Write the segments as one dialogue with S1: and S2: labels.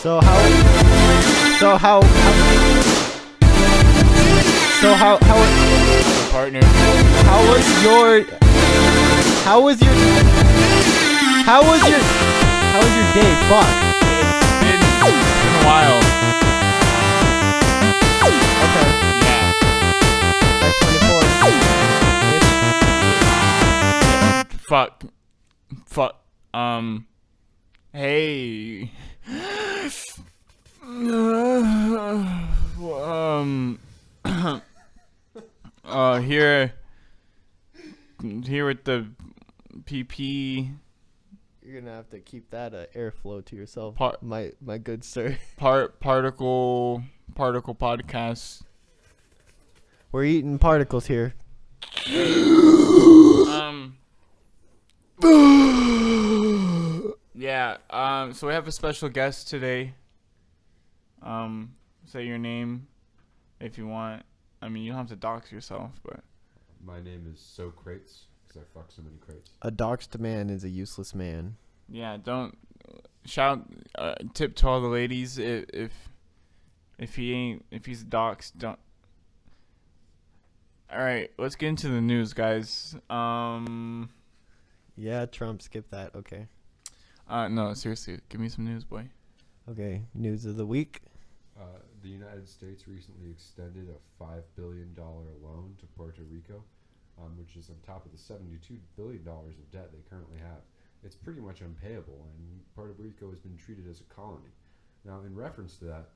S1: So how? So how? So how?
S2: Partner.
S1: How was your? How was your? How was your? How was your day? Fuck.
S2: It's been a while.
S1: Okay.
S2: Yeah.
S1: Like 24.
S2: Fuck. Hey. Here with the PP
S1: You're gonna have to keep that airflow to yourself,
S2: Par-
S1: my good sir.
S2: particle podcast.
S1: We're eating particles here.
S2: Yeah. So we have a special guest today. Say your name if you want. I mean, you don't have to dox yourself, but
S3: My name is So Crates, because I fuck so many crates.
S1: A doxed man is a useless man.
S2: yeah, don't tip to all the ladies if he's doxed, don't. All right, let's get into the news, guys.
S1: Yeah, Trump, skip that. Okay.
S2: No, seriously, give me some news, boy.
S1: Okay, news of the week.
S3: The United States recently extended a $5 billion loan to Puerto Rico, which is on top of the $72 billion of debt they currently have. It's pretty much unpayable, and Puerto Rico has been treated as a colony. Now, in reference to that,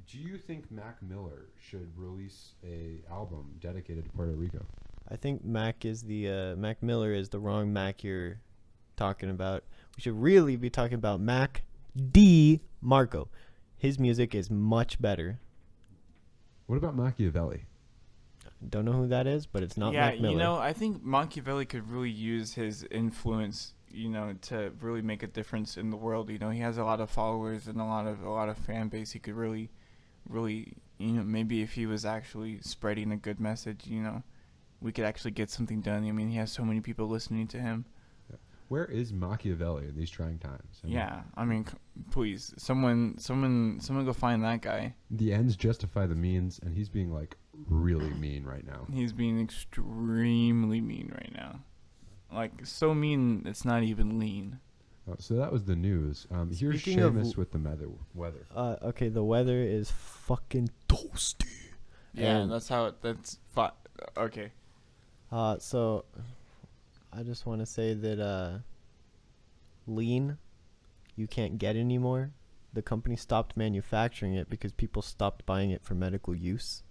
S3: do you think Mac Miller should release a album dedicated to Puerto Rico?
S1: I think Mac Miller is the wrong Mac you're talking about. We should really be talking about Mac DeMarco. His music is much better.
S3: What about Machiavelli?
S1: Don't know who that is, but it's not Mac Miller.
S2: You know, I think Machiavelli could really use his influence, to really make a difference in the world. He has a lot of followers and a lot of fan base. He could really, maybe if he was actually spreading a good message, we could actually get something done. I mean, he has so many people listening to him.
S3: Where is Machiavelli in these trying times?
S2: I mean, please, someone go find that guy.
S3: The ends justify the means, and he's being really mean right now.
S2: He's being extremely mean right now. So mean it's not even lean.
S3: So that was the news. Here's
S1: Speaking of
S3: Seamus with the weather.
S1: Okay, the weather is fucking toasty.
S2: Yeah,
S1: And-
S2: okay.
S1: So I just want to say that lean you can't get anymore. The company stopped manufacturing it because people stopped buying it for medical use.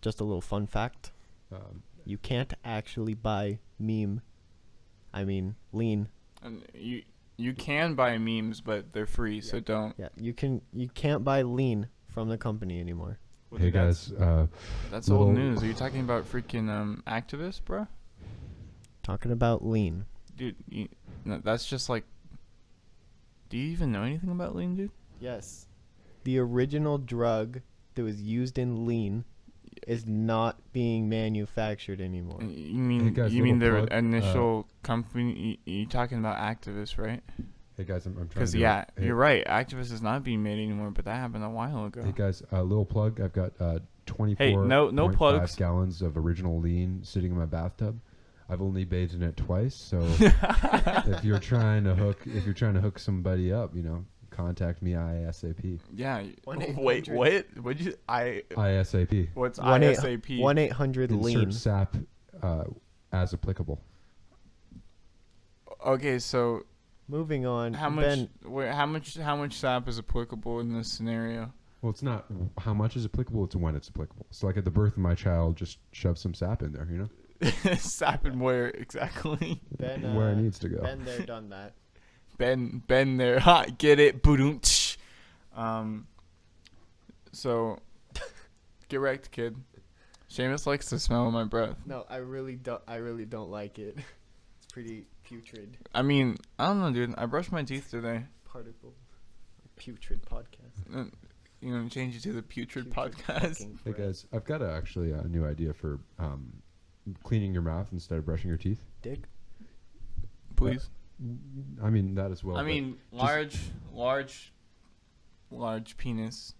S1: Just a little fun fact. You can't actually buy lean.
S2: And you can buy memes, but they're free, so don't.
S1: Yeah, you can't buy lean from the company anymore.
S3: Hey guys,
S2: That's old news. Are you talking about freaking activists, bro?
S1: Talking about lean.
S2: Dude, that's just do you even know anything about lean, dude?
S1: Yes. The original drug that was used in lean is not being manufactured anymore.
S2: You mean
S3: Hey guys,
S2: their
S3: little plug,
S2: initial company? You talking about activists, right?
S3: hey guys, I'm trying to.
S2: Because you're right. Activists is not being made anymore, but that happened a while ago.
S3: Hey guys, little plug. I've got 24.
S2: Hey, no plugs.
S3: Gallons of original lean sitting in my bathtub. I've only bathed in it twice, so if you're trying to hook somebody up, contact me ISAP.
S2: Yeah.
S1: 1-800.
S2: Wait, what? What'd you?
S3: ISAP.
S2: What's
S1: 1-800
S2: ISAP?
S1: lean.
S3: Insert SAP as applicable.
S2: Okay, so
S1: Moving on.
S2: how much SAP is applicable in this scenario?
S3: Well, it's not how much is applicable; it's when it's applicable. So, at the birth of my child, just shove some sap in there,
S2: SAP and where exactly?
S1: Ben,
S3: where it needs to go.
S1: Been there, done that.
S2: Ben there. Ha, get it? Boom. So get wrecked, kid. Seamus likes the smell of my breath.
S1: No, I really don't like it. It's pretty putrid.
S2: I mean, I don't know, dude. I brushed my teeth today.
S1: Particle. Putrid podcast.
S2: Change it to the putrid
S1: Putrid
S2: podcast.
S1: fucking
S3: Hey
S1: breath.
S3: guys, I've got actually a new idea for cleaning your mouth instead of brushing your teeth.
S1: Dick.
S2: Please.
S3: I mean that as well.
S2: I
S3: but
S2: mean, large penis.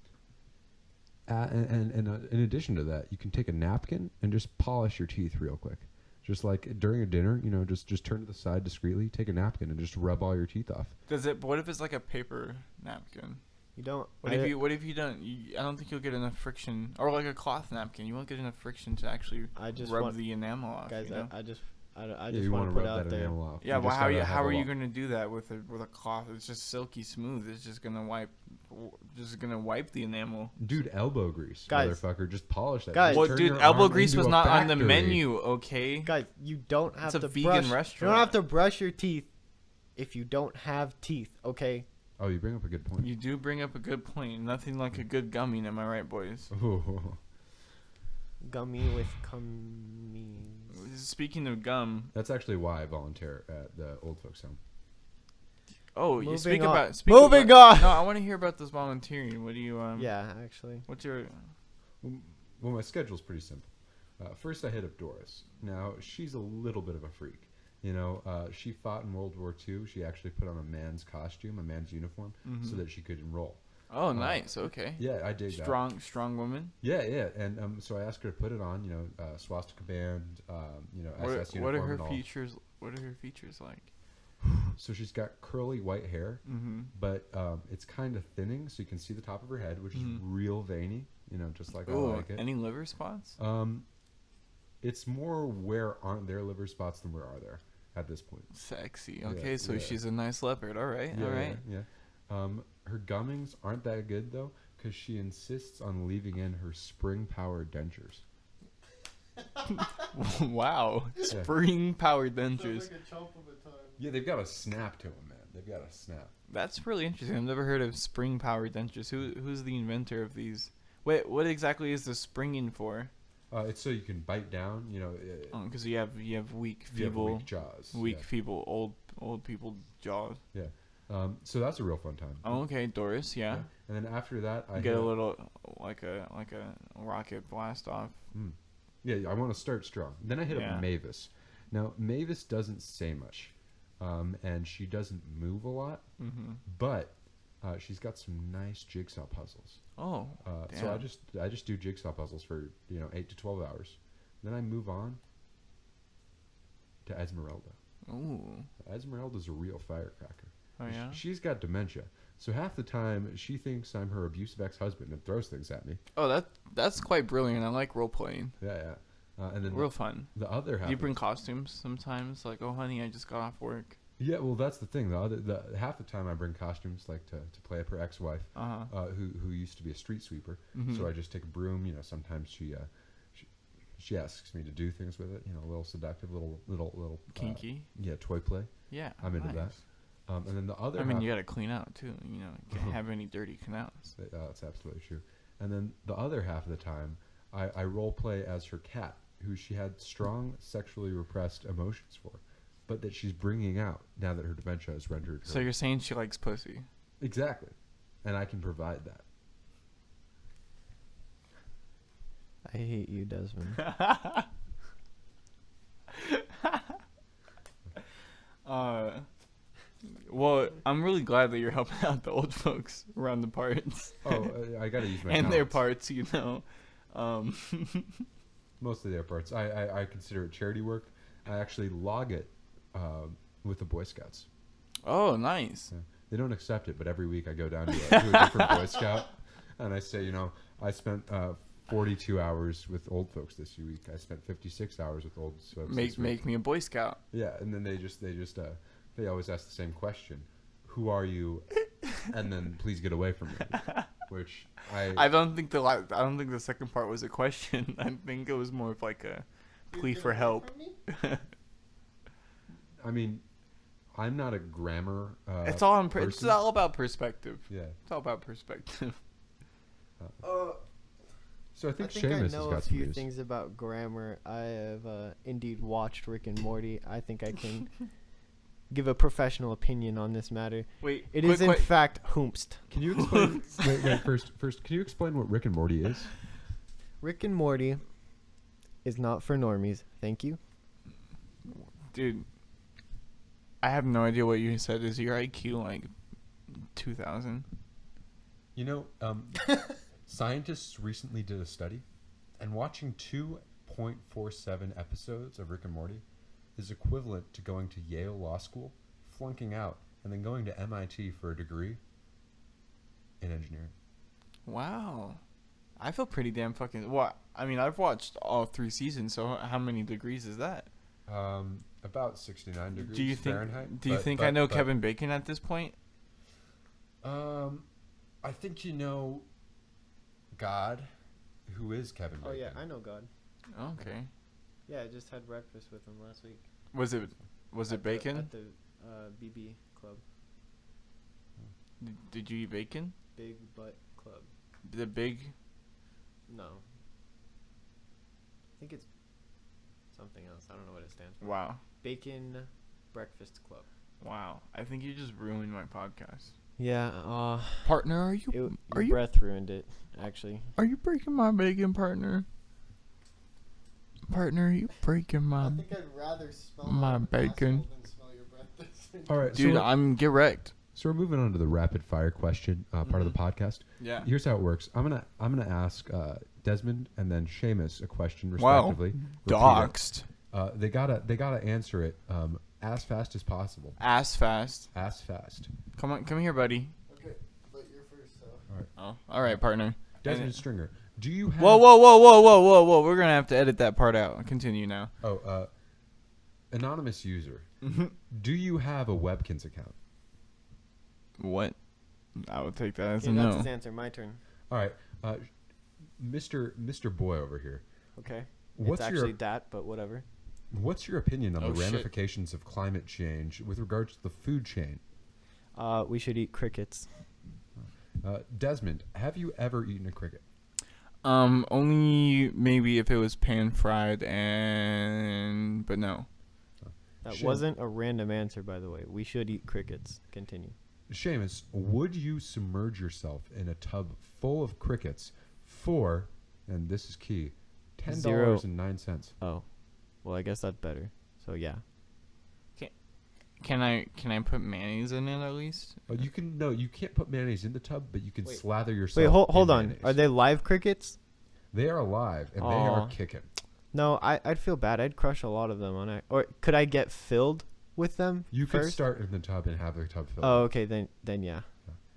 S3: and in addition to that, you can take a napkin and just polish your teeth real quick. Just like during a dinner, you know, just turn to the side discreetly, take a napkin, and just rub all your teeth off.
S2: Does it? What if it's like a paper napkin?
S1: You don't.
S2: What if you don't? I don't think you'll get enough friction, or like a cloth napkin. You won't get enough friction to actually
S1: I just
S2: rub
S1: want,
S2: the enamel off.
S1: guys.
S2: you know?
S1: I just
S3: Yeah,
S1: just
S3: you
S1: want
S3: wanna
S1: to put
S3: rub
S1: out
S3: that
S1: there.
S3: enamel off.
S2: Yeah,
S3: You
S2: well,
S3: just
S2: how are
S3: gotta
S2: you
S3: have
S2: how
S3: a
S2: are you
S3: lot-
S2: gonna do that with a cloth? It's just silky smooth. It's just gonna wipe the enamel.
S3: Dude, elbow grease,
S1: Guys.
S3: motherfucker. Just polish that.
S1: Guys.
S3: Just
S2: Well,
S3: turn
S2: dude,
S3: your
S2: elbow
S3: arm
S2: grease
S3: into
S2: was
S3: a
S2: not on the
S3: factory.
S2: menu. Okay.
S1: Guys, you don't have
S2: It's a
S1: to
S2: vegan
S1: brush. You don't
S2: restaurant.
S1: have to brush your teeth if you don't have teeth. Okay.
S3: Oh, you bring up a good point.
S2: You do bring up a good point. Nothing like a good gummy, am I right, boys?
S3: Oh,
S1: Gummy with cummies.
S2: Speaking of gum,
S3: that's actually why I volunteer at the old folks home.
S2: oh, you
S1: Moving
S2: speak
S1: on.
S2: about
S1: Moving
S2: about,
S1: on.
S2: No, I want to hear about this volunteering. What do you
S1: Yeah, actually.
S2: What's your?
S3: Well, my schedule's pretty simple. First, I hit up Doris. Now, she's a little bit of a freak. You know, she fought in World War II. She actually put on a man's costume, a man's uniform, so that she could enroll.
S2: Oh, nice. Okay.
S3: Yeah, I dig that.
S2: Strong woman.
S3: Yeah, yeah. And so I asked her to put it on, you know, swastika band, you know, SS
S2: What are
S3: uniform
S2: her
S3: and all.
S2: features? What are her features like?
S3: So she's got curly white hair,
S2: Mm-hmm.
S3: but it's kind of thinning, so you can see the top of her head, which is real veiny, you know, just like I
S2: Ooh,
S3: like it.
S2: any liver spots?
S3: It's more where aren't there liver spots than where are there at this point.
S2: Sexy.
S3: Yeah,
S2: Okay, so
S3: yeah.
S2: she's a nice leopard. All right.
S3: Yeah,
S2: All right.
S3: yeah. Her gummings aren't that good though, because she insists on leaving in her spring-powered dentures.
S2: Wow. Spring powered dentures.
S3: Yeah, they've got a snap to them, man. They've got a snap.
S2: That's really interesting. I've never heard of spring powered dentures. Who's the inventor of these? Wait, what exactly is the springing for?
S3: It's so you can bite down, you know.
S2: Because you have weak,
S3: You have
S2: feeble,
S3: weak jaws.
S2: weak,
S3: yeah.
S2: feeble, old people jaws.
S3: Yeah. So that's a real fun time.
S2: Oh, okay, Doris. Yeah.
S3: And then after that, I
S2: You get
S3: hit
S2: a
S3: up-
S2: little like a rocket blast off.
S3: Yeah, I want to start strong. Then I hit
S2: Yeah.
S3: up Mavis. Now Mavis doesn't say much, and she doesn't move a lot,
S2: Mm-hmm.
S3: but she's got some nice jigsaw puzzles.
S2: Oh.
S3: So
S2: damn.
S3: I just do jigsaw puzzles for 8 to 12 hours. Then I move on to Esmeralda.
S2: Ooh.
S3: Esmeralda's a real firecracker.
S2: Oh yeah.
S3: She's got dementia, so half the time she thinks I'm her abusive ex-husband and throws things at me.
S2: Oh, that's quite brilliant. I like role playing.
S3: Yeah, yeah. And then
S2: Real fun.
S3: the other half.
S2: Do you bring costumes sometimes? Like, oh honey, I just got off work.
S3: Yeah, well, that's the thing. The half the time I bring costumes like to play up her ex-wife,
S2: Uh-huh.
S3: who used to be a street sweeper.
S2: Mhm.
S3: So I just take a broom. You know, sometimes she asks me to do things with it. You know, a little seductive, little
S2: Kinky.
S3: yeah, toy play.
S2: Yeah.
S3: I'm into that.
S2: nice.
S3: And then the other.
S2: I mean,
S3: half,
S2: you gotta clean out too. You know, you can't have any dirty canals.
S3: That's absolutely true. And then the other half of the time, I role play as her cat, who she had strong sexually repressed emotions for, but that she's bringing out now that her dementia has rendered her.
S2: So you're saying she likes pussy?
S3: Exactly, and I can provide that.
S1: I hate you, Desmond.
S2: Well, I'm really glad that you're helping out the old folks around the parts
S3: Oh, I got to use my
S2: and their
S3: talents.
S2: parts. You know.
S3: Mostly their parts. I consider it charity work. I actually log it with the Boy Scouts.
S2: Oh, nice.
S3: Yeah. They don't accept it, but every week I go down to a different Boy Scout, and I say, I spent 42 hours with old folks this week. I spent 56 hours with old folks. this week.
S2: Make me a Boy Scout.
S3: Yeah, and then they always ask the same question: "Who are you?" And then please get away from me. Which
S2: I don't think the second part was a question. I think it was more of like a plea for help.
S3: I mean, I'm not a grammar.
S2: It's all it's
S3: person.
S2: all about perspective.
S3: Yeah.
S2: It's all about perspective.
S3: So I
S1: I
S3: think
S1: think I
S3: Seamus has
S1: know a
S3: got some
S1: few
S3: news.
S1: things about grammar. I have indeed watched Rick and Morty. I think I can give a professional opinion on this matter.
S2: Wait,
S1: It is in fact hoomst.
S3: Can you explain? wait, first, can you explain what Rick and Morty is?
S1: Rick and Morty is not for normies. Thank you.
S2: dude. I have no idea what you said. Is your IQ like 2,000?
S3: You know, scientists recently did a study, and watching 2.47 episodes of Rick and Morty is equivalent to going to Yale Law School, flunking out, and then going to MIT for a degree in engineering.
S2: Wow. I feel pretty damn fucking... What? I mean, I've watched all 3 seasons, so how many degrees is that?
S3: About 69 degrees
S2: Do you think?
S3: Fahrenheit.
S2: Do you think I know Kevin Bacon at this point?
S3: I think you know God, who is Kevin Bacon.
S1: Oh yeah, I know God.
S2: Okay.
S1: Yeah, I just had breakfast with him last week.
S2: Was it bacon?
S1: At the BB Club.
S2: Did you eat bacon?
S1: Big Butt Club.
S2: The big...
S1: No. I think it's something else. I don't know what it stands for.
S2: Wow.
S1: Bacon Breakfast Club.
S2: Wow. I think you just ruined my podcast.
S1: Yeah,
S2: Partner, are
S1: your
S2: you
S1: breath ruined it, actually.
S2: are you breaking my bacon, partner? Partner, are you breaking my
S1: I'd rather smell
S2: my bacon.
S1: than smell your breath.
S3: All right,
S2: Dude,
S3: so
S2: I'm get wrecked.
S3: we're moving on to the rapid fire question part of the podcast.
S2: Yeah.
S3: Here's how it works. I'm gonna ask Desmond and then Seamus a question
S2: Wow.
S3: respectively.
S2: Doxed.
S3: They gotta answer it as fast as possible.
S2: Ass fast.
S3: As fast.
S2: Come here, buddy.
S1: Okay, but you're first, so.
S2: Oh, all right, partner.
S3: Desmond Stringer, do you have?
S2: Whoa. We're gonna have to edit that part out. Continue now.
S3: Oh, anonymous user. Do you have a Webkins account?
S2: What? I would take that as
S1: Okay,
S2: a
S1: that's
S2: no.
S1: his answer. My turn.
S3: All right, Mr. Boy over here.
S1: Okay.
S3: What's
S1: it's actually that, but whatever.
S3: What's your opinion on
S2: Oh,
S3: the
S2: shit.
S3: ramifications of climate change with regards to the food chain?
S1: We should eat crickets.
S3: Desmond, have you ever eaten a cricket?
S2: Only maybe if it was pan fried but no.
S1: That
S3: Sure.
S1: wasn't a random answer, by the way. We should eat crickets. Continue.
S3: Seamus, would you submerge yourself in a tub full of crickets for, and this is key, $10.09?
S1: Oh, well, I guess that's better. So yeah.
S2: Can I put mayonnaise in it at least?
S3: You can't put mayonnaise in the tub, but you can
S1: Wait.
S3: slather yourself.
S1: Wait, hold
S3: in
S1: on.
S3: mayonnaise.
S1: Are they live crickets?
S3: They are alive and they
S1: Aw.
S3: are kicking.
S1: No, I'd feel bad. I'd crush a lot of them on it. Or could I get filled with them
S3: You could
S1: first?
S3: start in the tub and have the tub filled.
S1: Oh, okay. Then yeah.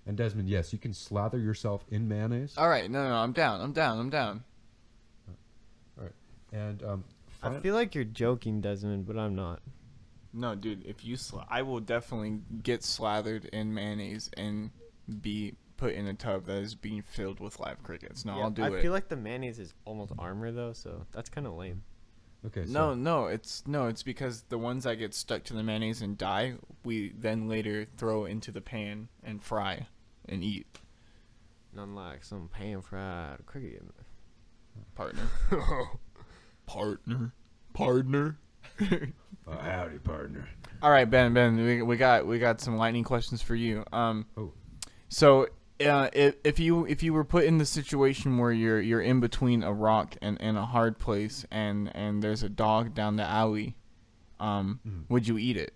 S3: And Desmond, yes, you can slather yourself in mayonnaise.
S2: All right, no, I'm down.
S3: And
S1: I feel like you're joking, Desmond, but I'm not.
S2: No, dude, if you I will definitely get slathered in mayonnaise and be put in a tub that is being filled with live crickets. No,
S1: Yeah,
S2: I'll do
S1: I
S2: it.
S1: feel like the mayonnaise is almost armor though, so that's kind of lame.
S3: okay, so
S2: No, it's because the ones that get stuck to the mayonnaise and die, we then later throw into the pan and fry and eat.
S1: Unlike some pan fried cricket.
S2: Partner. Partner.
S3: howdy, partner.
S2: All right, Ben, we got some lightning questions for you.
S3: Oh.
S2: So if you were put in the situation where you're in between a rock and a hard place and there's a dog down the alley, would you eat it?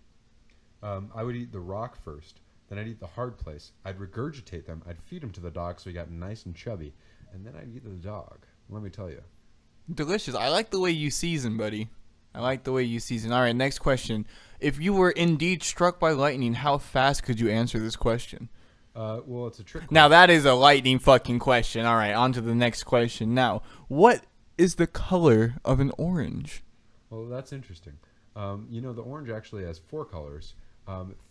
S3: I would eat the rock first. Then I'd eat the hard place. I'd regurgitate them. I'd feed them to the dog so he got nice and chubby. And then I'd eat the dog. Let me tell you.
S2: Delicious. I like the way you season, buddy. I like the way you season. All right, next question. If you were indeed struck by lightning, how fast could you answer this question?
S3: Well, it's a trick.
S2: Now, that is a lightning fucking question. All right, on to the next question. Now, what is the color of an orange?
S3: Well, that's interesting. The orange actually has 4 colors,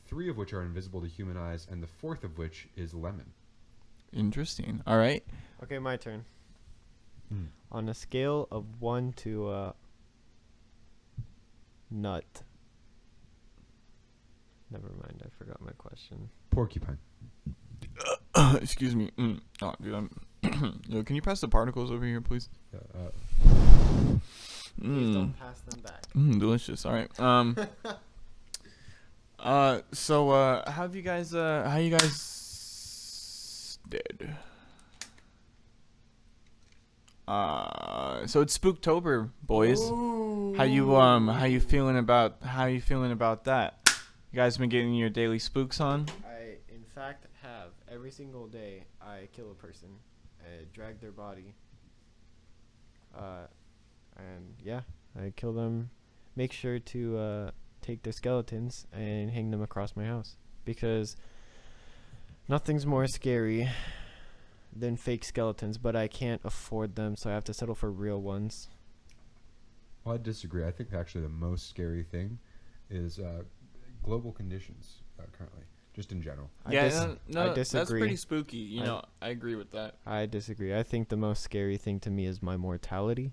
S3: 3 of which are invisible to human eyes, and the 4th of which is lemon.
S2: Interesting. All right.
S1: Okay, my turn.
S3: Mm.
S1: On a scale of 1 to nut. Never mind, I forgot my question.
S3: Porcupine.
S2: Excuse me. Oh, dude, Yo, can you pass the particles over here, please?
S1: Please don't pass them back.
S2: Delicious. All right. So how you guys did? So it's Spooktober, boys. How you feeling about that? You You guys been getting your daily spooks on?
S1: I, in fact, have every single day. I kill a person, I drag their body, and yeah, I kill them. Make sure to take their skeletons and hang them across my house because nothing's more scary than fake skeletons. But I can't afford them, so I have to settle for real ones.
S3: Well, I disagree. I think actually the most scary thing is global conditions currently, just in general.
S1: I
S2: No,
S1: disagree.
S2: that's pretty spooky. You know, I agree with that.
S1: I disagree. I think the most scary thing to me is my mortality.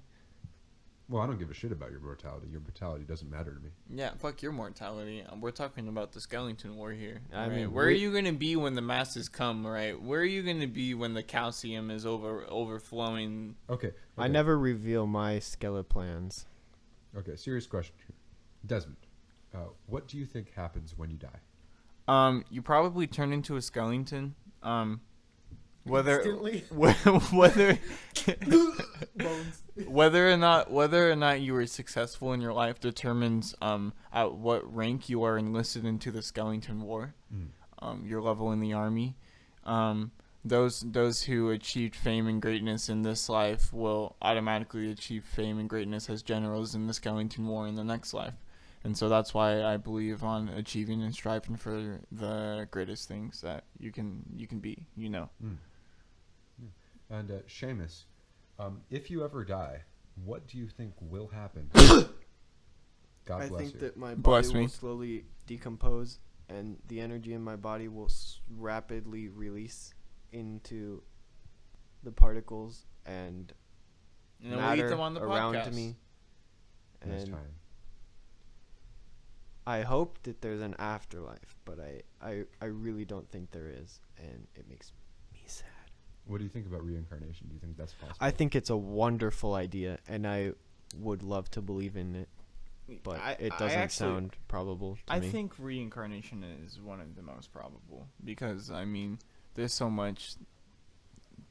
S3: Well, I don't give a shit about your mortality. Your mortality doesn't matter to me.
S2: Yeah, fuck your mortality. We're talking about the Skellington War here.
S1: I
S2: right?
S1: mean,
S2: where are you gonna be when the masses come? Right? Where are you gonna be when the calcium is overflowing?
S3: Okay.
S1: I never reveal my skeleton plans.
S3: Okay, serious question here. Desmond, what do you think happens when you die?
S2: You probably turn into a Skellington. Whether
S1: Instantly?
S2: whether
S1: Bones.
S2: whether or not you were successful in your life determines at what rank you are enlisted into the Skellington War. Your level in the army. Those who achieved fame and greatness in this life will automatically achieve fame and greatness as generals in the Skellington War in the next life. And so that's why I believe on achieving and striving for the greatest things that you can be, you know.
S3: And Seamus, if you ever die, what do you think will happen? God
S1: I
S3: bless
S1: think
S3: you.
S1: that my
S2: Bless
S1: body
S2: me.
S1: will slowly decompose, and the energy in my body will rapidly release into the particles and
S2: And we'll
S1: matter
S2: eat them on the
S1: around
S2: podcast.
S1: me.
S3: Nice
S1: And
S3: time.
S1: I hope that there's an afterlife, but I really don't think there is, and it makes me sad.
S3: What do you think about reincarnation? Do you think that's possible?
S1: I think it's a wonderful idea, and I would love to believe in it, but it doesn't sound probable to
S2: I
S1: me.
S2: think reincarnation is one of the most probable because I mean, there's so much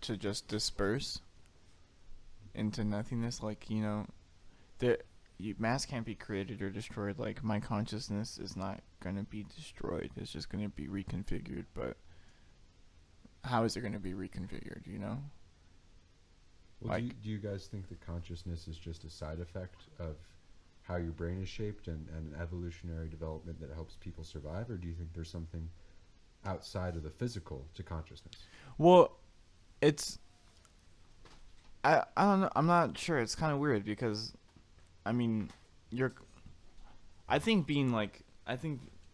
S2: to just disperse into nothingness. Like mass can't be created or destroyed. Like my consciousness is not gonna be destroyed. It's just gonna be reconfigured. But how is it gonna be reconfigured? You know?
S3: Well,
S2: like-
S3: do you guys think that consciousness is just a side effect of how your brain is shaped and an evolutionary development that helps people survive, or do you think there's something outside of the physical to consciousness?
S2: Well, it's I don't know. I'm not sure. It's kind of weird because, I mean, I think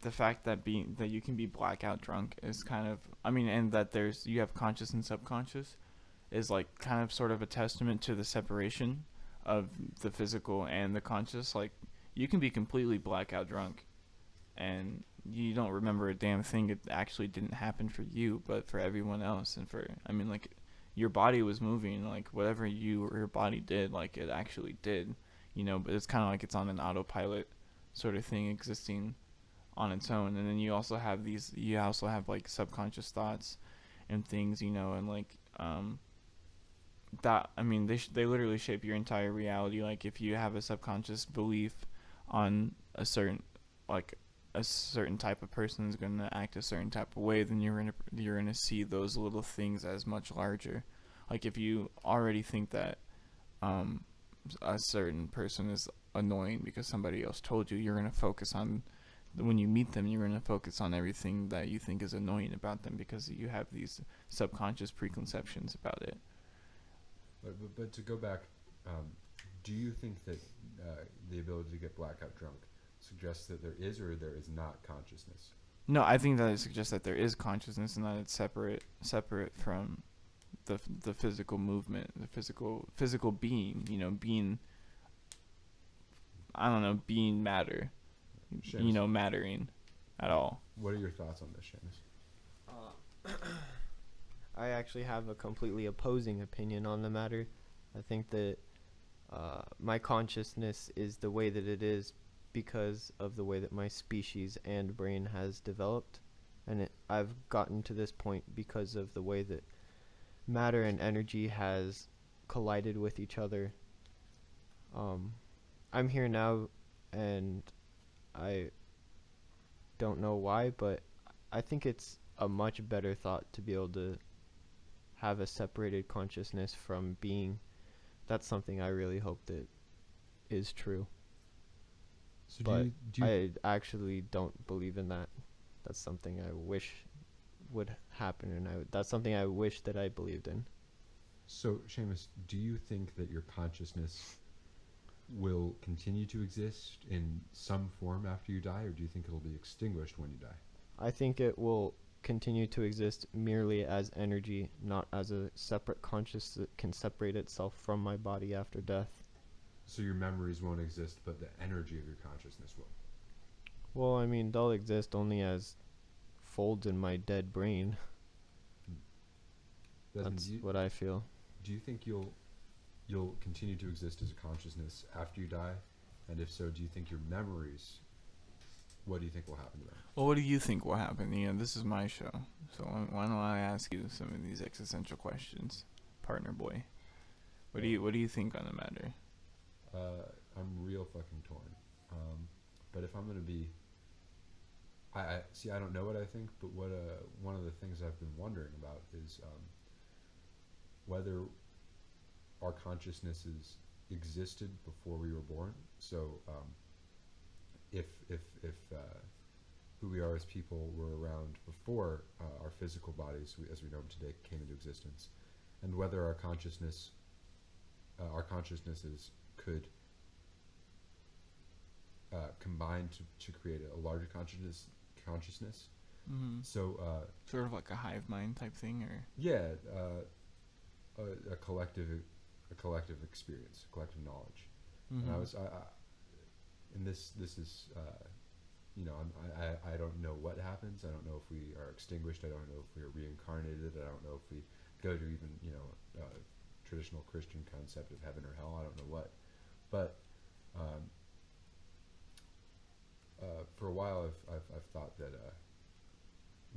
S2: the fact that you can be blackout drunk is kind of, I mean, and that you have conscious and subconscious is like kind of sort of a testament to the separation of the physical and the conscious. Like you can be completely blackout drunk and you don't remember a damn thing. It actually didn't happen for you, but for everyone else. And like your body was moving, like whatever you or your body did, like it actually did, you know, but it's kind of like it's on an autopilot sort of thing existing on its own. And then you also have like subconscious thoughts and things, you know, and like that, I mean, they literally shape your entire reality. Like if you have a subconscious belief on a certain type of person is going to act a certain type of way, then you're gonna see those little things as much larger. Like if you already think that a certain person is annoying because somebody else told you, you're gonna focus on, when you meet them, you're gonna focus on everything that you think is annoying about them because you have these subconscious preconceptions about it.
S3: But to go back, do you think that the ability to get blackout drunk suggests that there is or there is not consciousness?
S2: No, I think that it suggests that there is consciousness and that it's separate from the physical movement, the physical being, you know, being, I don't know, being matter,
S3: Seamus,
S2: you know, mattering at all.
S3: what are your thoughts on this, Seamus?
S1: I actually have a completely opposing opinion on the matter. I think that my consciousness is the way that it is because of the way that my species and brain has developed, and I've gotten to this point because of the way that matter and energy has collided with each other. I'm here now, and don't know why, but I think it's a much better thought to be able to have a separated consciousness from being. That's something I really hope that is true.
S3: So
S1: But
S3: do you
S1: I actually don't believe in that. That's something I wish would happen, and that's something I wish that I believed in.
S3: So, Seamus, do you think that your consciousness will continue to exist in some form after you die, or do you think it'll be extinguished when you die?
S1: I think it will continue to exist merely as energy, not as a separate conscious that can separate itself from my body after death.
S3: So your memories won't exist, but the energy of your consciousness will.
S1: Well, I mean, they'll exist only as folds in my dead brain.
S3: Desmond,
S1: That's what I feel.
S3: do you think you'll continue to exist as a consciousness after you die? And if so, do you think your memories, what do you think will happen to them?
S2: Well, what do you think will happen? This is my show, so why don't I ask you some of these existential questions, partner boy? What do you think on the matter?
S3: I'm real fucking torn. But if I'm gonna be, I see. I don't know what I think, but what one of the things I've been wondering about is whether our consciousnesses existed before we were born. So, if who we are as people were around before our physical bodies, as we know them today, came into existence, and whether our consciousnesses could combine to create a larger consciousness.
S2: Mm-hmm.
S3: So
S2: Sort of like a hive mind type thing, or
S3: yeah, a collective experience, collective knowledge.
S2: mm-hmm.
S3: And and this is I don't know what happens. I don't know if we are extinguished. I don't know if we are reincarnated. I don't know if we go to even traditional Christian concept of heaven or hell. I don't know what, but for a while I've thought that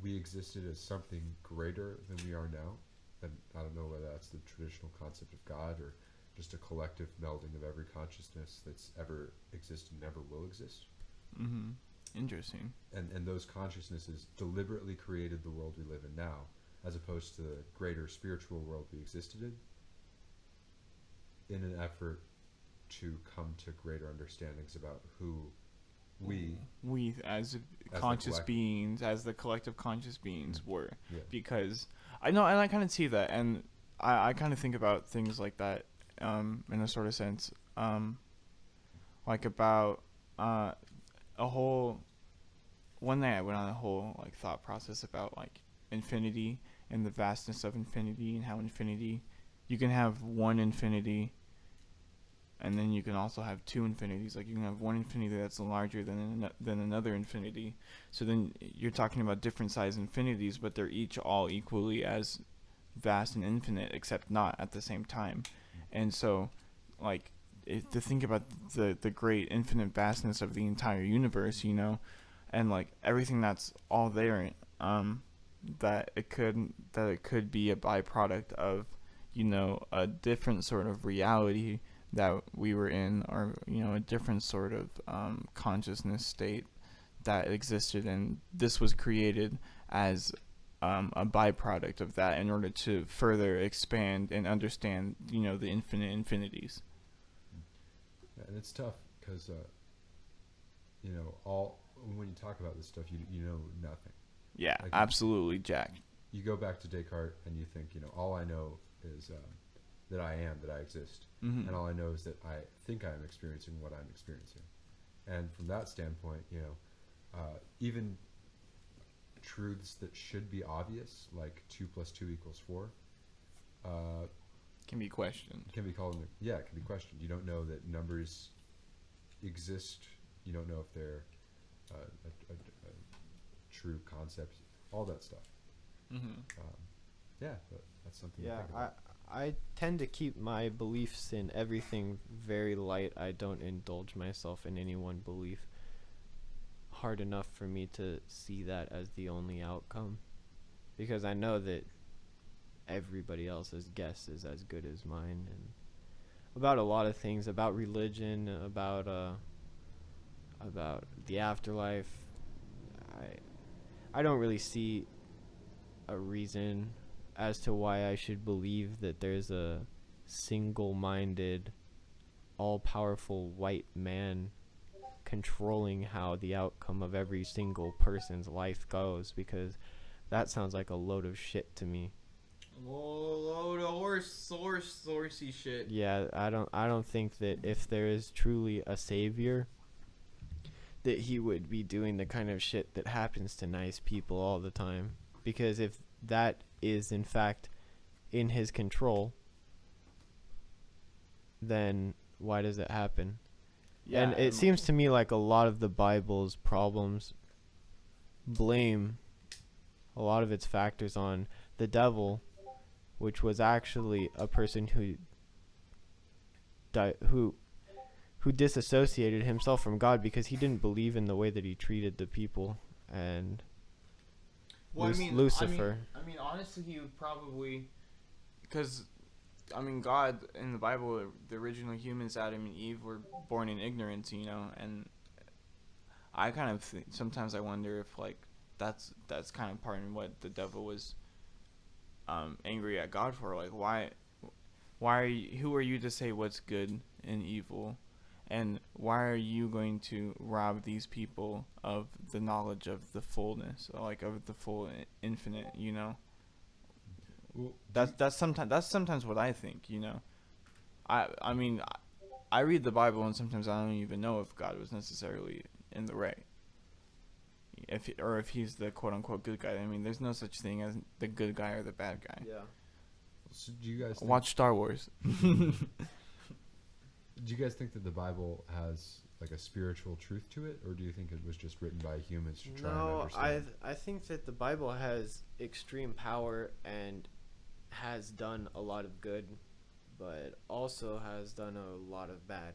S3: we existed as something greater than we are now. And I don't know whether that's the traditional concept of God or just a collective melding of every consciousness that's ever existed and never will exist.
S2: Mm-hmm. Interesting.
S3: And those consciousnesses deliberately created the world we live in now, as opposed to the greater spiritual world we existed in an effort to come to greater understandings about who we
S2: as
S3: the
S2: conscious
S3: collect-
S2: beings, as the collective conscious beings were.
S3: Yeah.
S2: Because I know, and I kind of see that, and I kind of think about things like that in a sort of sense, like about a whole. One day I went on a whole like thought process about like infinity and the vastness of infinity, and how infinity, you can have one infinity, and then you can also have two infinities. Like you can have one infinity that's larger than another infinity. So then you're talking about different size infinities, but they're each all equally as vast and infinite, except not at the same time. And so, like, to think about the great infinite vastness of the entire universe, and like everything that's all there, that it could be a byproduct of, a different sort of reality that we were in, or a different sort of consciousness state that existed, and this was created as a byproduct of that in order to further expand and understand the infinite infinities.
S3: Yeah, and it's tough because all when you talk about this stuff, you know nothing.
S2: Yeah,
S3: Like,
S2: absolutely, Jack.
S3: You go back to Descartes and you think, all I know is that I am, that I exist.
S2: Mm-hmm.
S3: And all I know is that I think I'm experiencing what I'm experiencing. And from that standpoint, even truths that should be obvious, like 2 + 2 = 4,
S2: Can be questioned.
S3: can be called, it can be questioned. You don't know that numbers exist. You don't know if they're a true concept, all that stuff.
S2: Mm-hmm.
S3: But that's something to
S1: Yeah,
S3: think about.
S1: I tend to keep my beliefs in everything very light. I don't indulge myself in any one belief hard enough for me to see that as the only outcome, because I know that everybody else's guess is as good as mine, and about a lot of things, about religion, about the afterlife. I don't really see a reason as to why I should believe that there's a single-minded, all-powerful white man controlling how the outcome of every single person's life goes, because that sounds like a load of shit to me.
S2: Load of horsey shit.
S1: Yeah, I don't think that if there is truly a savior, that he would be doing the kind of shit that happens to nice people all the time. Because if that is in fact in his control, then why does it happen?
S2: Yeah,
S1: and it seems to me like a lot of the Bible's problems blame a lot of its factors on the devil, which was actually a person who disassociated himself from God because he didn't believe in the way that he treated the people. And Lucifer.
S2: I mean, honestly, he would probably, because, I mean, God in the Bible, the original humans, Adam and Eve, were born in ignorance, you know, and I kind of sometimes I wonder if like that's kind of part of what the devil was angry at God for. Like, why are you, who are you to say what's good and evil? And why are you going to rob these people of the knowledge of the fullness, like of the full infinite? You know,
S3: Well,
S2: that's sometimes what I think. You know, I mean, I read the Bible and sometimes I don't even know if God was necessarily in the right, if he's the quote unquote good guy. I mean, there's no such thing as the good guy or the bad guy.
S1: Yeah.
S3: so do you guys think,
S2: Watch Star Wars.
S3: do you guys think that the Bible has like a spiritual truth to it, or do you think it was just written by humans to try and
S1: No,
S3: understand?
S1: I think that the Bible has extreme power and has done a lot of good, but also has done a lot of bad.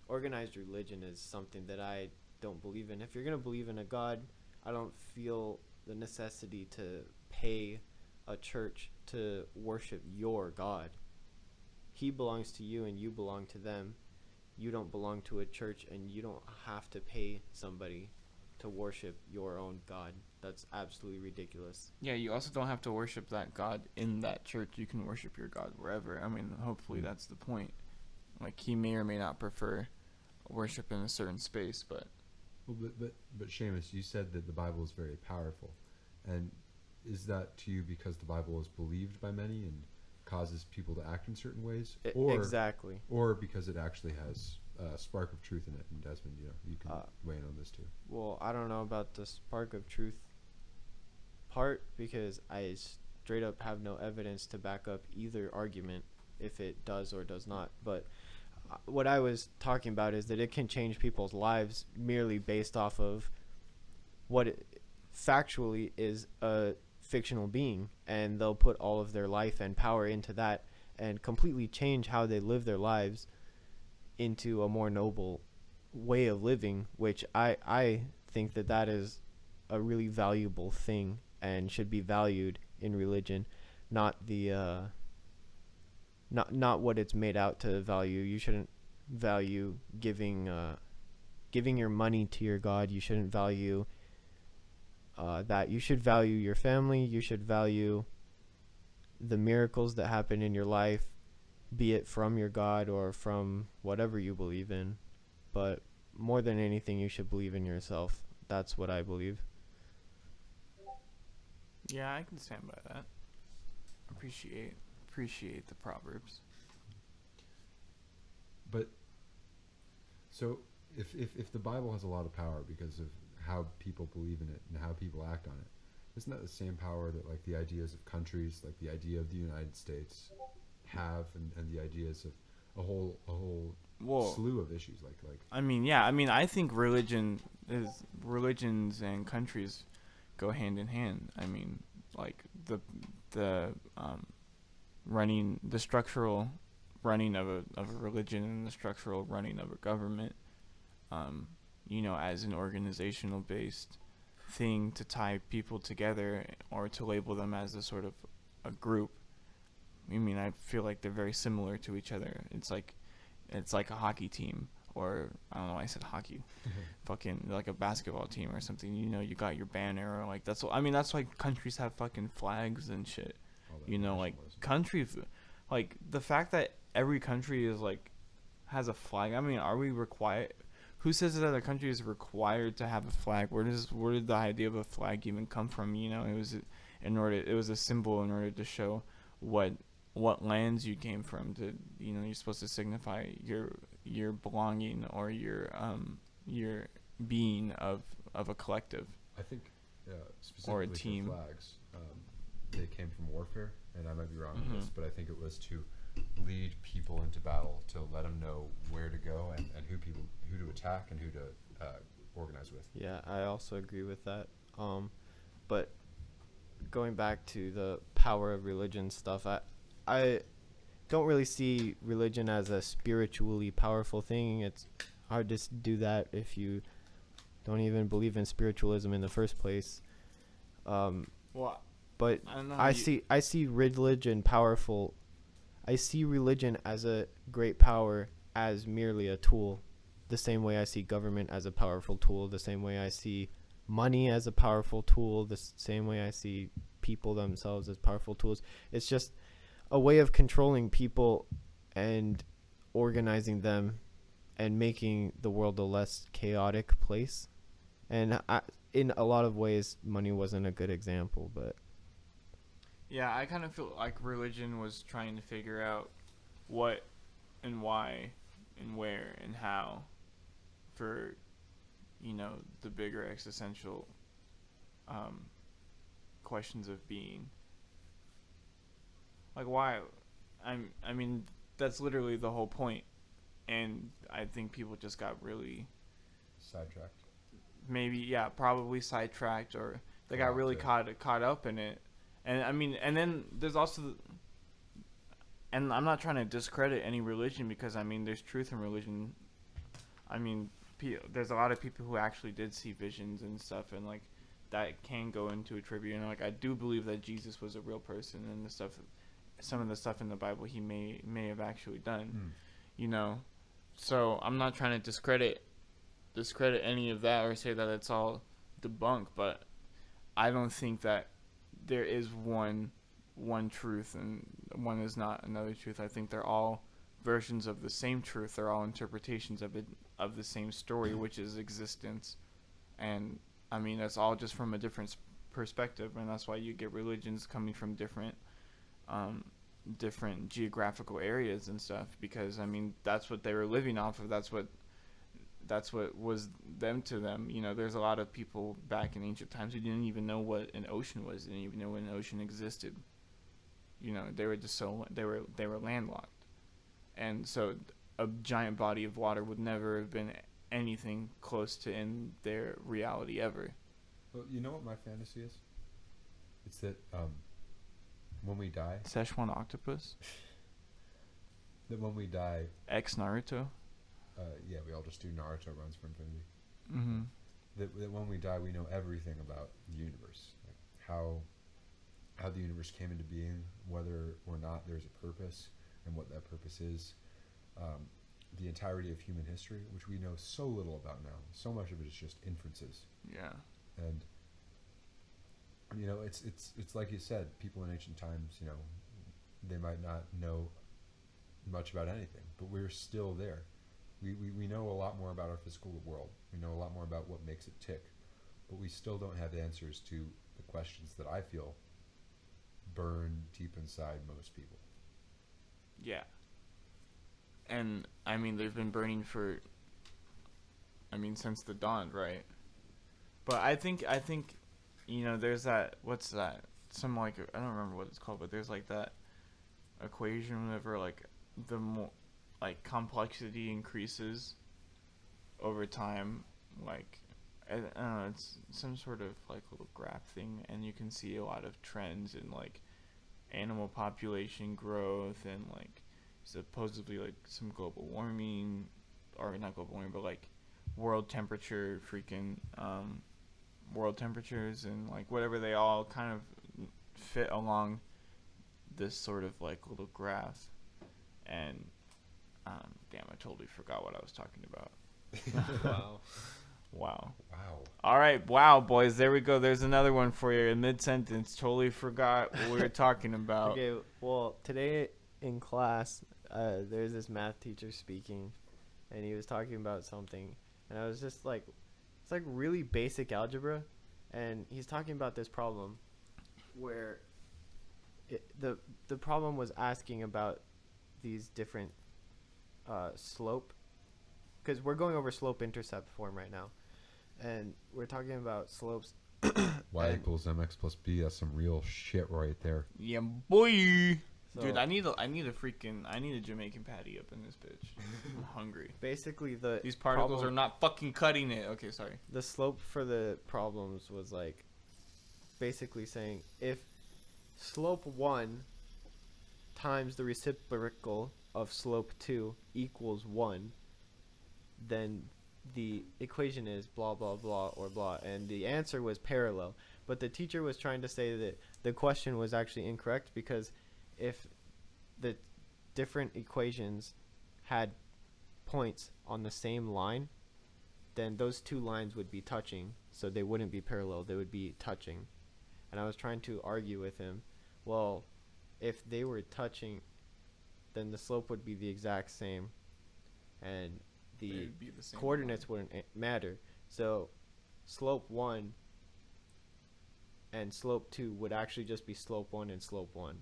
S1: Organized religion is something that I don't believe in. If you're going to believe in a God, I don't feel the necessity to pay a church to worship your God. He belongs to you and you belong to them. You don't belong to a church and you don't have to pay somebody to worship your own God. That's absolutely ridiculous.
S2: Yeah, you also don't have to worship that God in that church. You can worship your God wherever. I mean, hopefully that's the point. Like, he may or may not prefer worship in a certain space, but
S3: Well, but Seamus, you said that the Bible is very powerful, and is that to you because the Bible is believed by many and causes people to act in certain ways, or
S1: Exactly.
S3: or because it actually has a spark of truth in it? And Desmond, you can weigh in on this too.
S1: Well, I don't know about the spark of truth part because I straight up have no evidence to back up either argument if it does or does not. But what I was talking about is that it can change people's lives merely based off of what it factually is a fictional being, and they'll put all of their life and power into that and completely change how they live their lives into a more noble way of living, which I think that is a really valuable thing and should be valued in religion, not the not what it's made out to value. You shouldn't value giving your money to your God. You shouldn't value that. You should value your family. You should value the miracles that happen in your life, be it from your God or from whatever you believe in. But more than anything, you should believe in yourself. That's what I believe.
S2: yeah, I can stand by that. Appreciate the Proverbs.
S3: But so if the Bible has a lot of power because of how people believe in it and how people act on it, isn't that the same power that like the ideas of countries, like the idea of the United States, have, and the ideas of a whole slew of issues like
S2: I mean, yeah, I mean, I think religions and countries go hand in hand. I mean, like the structural running of a religion and the structural running of a government, as an organizational based thing to tie people together or to label them as a sort of a group. I mean, I feel like they're very similar to each other. It's like a hockey team. or I don't know why I said hockey, fucking like a basketball team or something. You know, you got your banner, or like that's. I mean, that's why countries have fucking flags and shit.
S3: All that
S2: You know, like
S3: nationalism.
S2: countries, like the fact that every country is like has a flag. I mean, are we required? Who says that a country is required to have a flag? Where did the idea of a flag even come from? You know, it was a symbol in order to show what lands you came from. To, you know, you're supposed to signify your belonging, or your being of a collective.
S3: I think
S2: Or a
S3: specifically
S2: team.
S3: for flags, they came from warfare, and I might be wrong on this,
S2: Mhm.
S3: but I think it was to lead people into battle, to let them know where to go and who to attack and who to organize with.
S1: Yeah, I also agree with that. But going back to the power of religion stuff, I don't really see religion as a spiritually powerful thing. It's hard to do that if you don't even believe in spiritualism in the first place.
S2: Well,
S1: But
S2: I don't know.
S1: I see religion powerful. I see religion as a great power, as merely a tool. The same way I see government as a powerful tool, the same way I see money as a powerful tool, the same way I see people themselves as powerful tools. It's just a way of controlling people and organizing them and making the world a less chaotic place. And in a lot of ways, money wasn't a good example, but
S2: Yeah, I kind of feel like religion was trying to figure out what and why and where and how for, you know, the bigger existential questions of being. Like why? I mean, that's literally the whole point. And I think people just got really,
S3: Sidetracked.
S2: maybe, yeah, probably sidetracked, or they got
S3: Caught
S2: really
S3: up
S2: caught up in it. And I mean, and then there's also, and I'm not trying to discredit any religion, because I mean, there's truth in religion. I mean, there's a lot of people who actually did see visions and stuff, and like that can go into a tribute. And like I do believe that Jesus was a real person, and the stuff, some of the stuff in the Bible he may have actually done, you know. So I'm not trying to discredit any of that or say that it's all debunked, but I don't think that there is one truth and one is not another truth. I think they're all versions of the same truth. They're all interpretations of it, of the same story, which is existence. And I mean, that's all just from a different perspective, and that's why you get religions coming from different geographical areas and stuff, because I mean, that's what they were living off of. That's what was them to them. You know, there's a lot of people back in ancient times who didn't even know what an ocean was, didn't even know when an ocean existed. You know, they were just they were landlocked, and so a giant body of water would never have been anything close to in their reality ever.
S3: Well, you know what my fantasy is? It's that when we die,
S2: Szechuan octopus, ex Naruto.
S3: Yeah, we all just do Naruto runs for infinity.
S2: Mm-hmm.
S3: That when we die, we know everything about the universe, like how the universe came into being, whether or not there's a purpose, and what that purpose is. The entirety of human history, which we know so little about now. So much of it is just inferences.
S2: Yeah.
S3: And you know, it's like you said, people in ancient times, you know, they might not know much about anything, but we're still there. We know a lot more about our physical world. We know a lot more about what makes it tick, but we still don't have answers to the questions that I feel burn deep inside most people.
S2: Yeah. And I mean, they've been burning for, I mean, since the dawn, right? But I think you know, there's that, what's that? Some like, I don't remember what it's called, but there's like that equation whenever like the more like complexity increases over time, like I don't know, it's some sort of like little graph thing, and you can see a lot of trends in like animal population growth and like supposedly like some global warming, or not global warming, but like world temperature freaking world temperatures, and like whatever, they all kind of fit along this sort of like little graph. And Damn, I totally forgot what I was talking about.
S1: Wow.
S2: Wow.
S3: Wow.
S2: All right, wow, boys. There we go. There's another one for you. In mid-sentence, totally forgot what we were talking about.
S1: Okay, well, today in class, there's this math teacher speaking, and he was talking about something, and I was just like, it's like really basic algebra, and he's talking about this problem where the problem was asking about these different slope, because we're going over slope intercept form right now, and we're talking about slopes.
S3: Y
S1: And
S3: equals mx plus b. That's some real shit right there.
S2: Yeah, boy.
S1: so
S2: Dude, I need a Jamaican patty up in this bitch. I'm hungry.
S1: basically
S2: These particles
S1: problem-
S2: are not fucking cutting it. Okay, sorry.
S1: the slope for the problems was like basically saying if slope 1 times the reciprocal of slope 2 equals 1, then the equation is blah blah blah or blah, and the answer was parallel. But the teacher was trying to say that the question was actually incorrect, because if the different equations had points on the same line, then those two lines would be touching, so they wouldn't be parallel, they would be touching. And I was trying to argue with him, well, if they were touching, then the slope would be the exact same, and the
S2: They'd be the same
S1: coordinates wouldn't matter. So slope 1 and slope 2 would actually just be slope 1 and slope 1.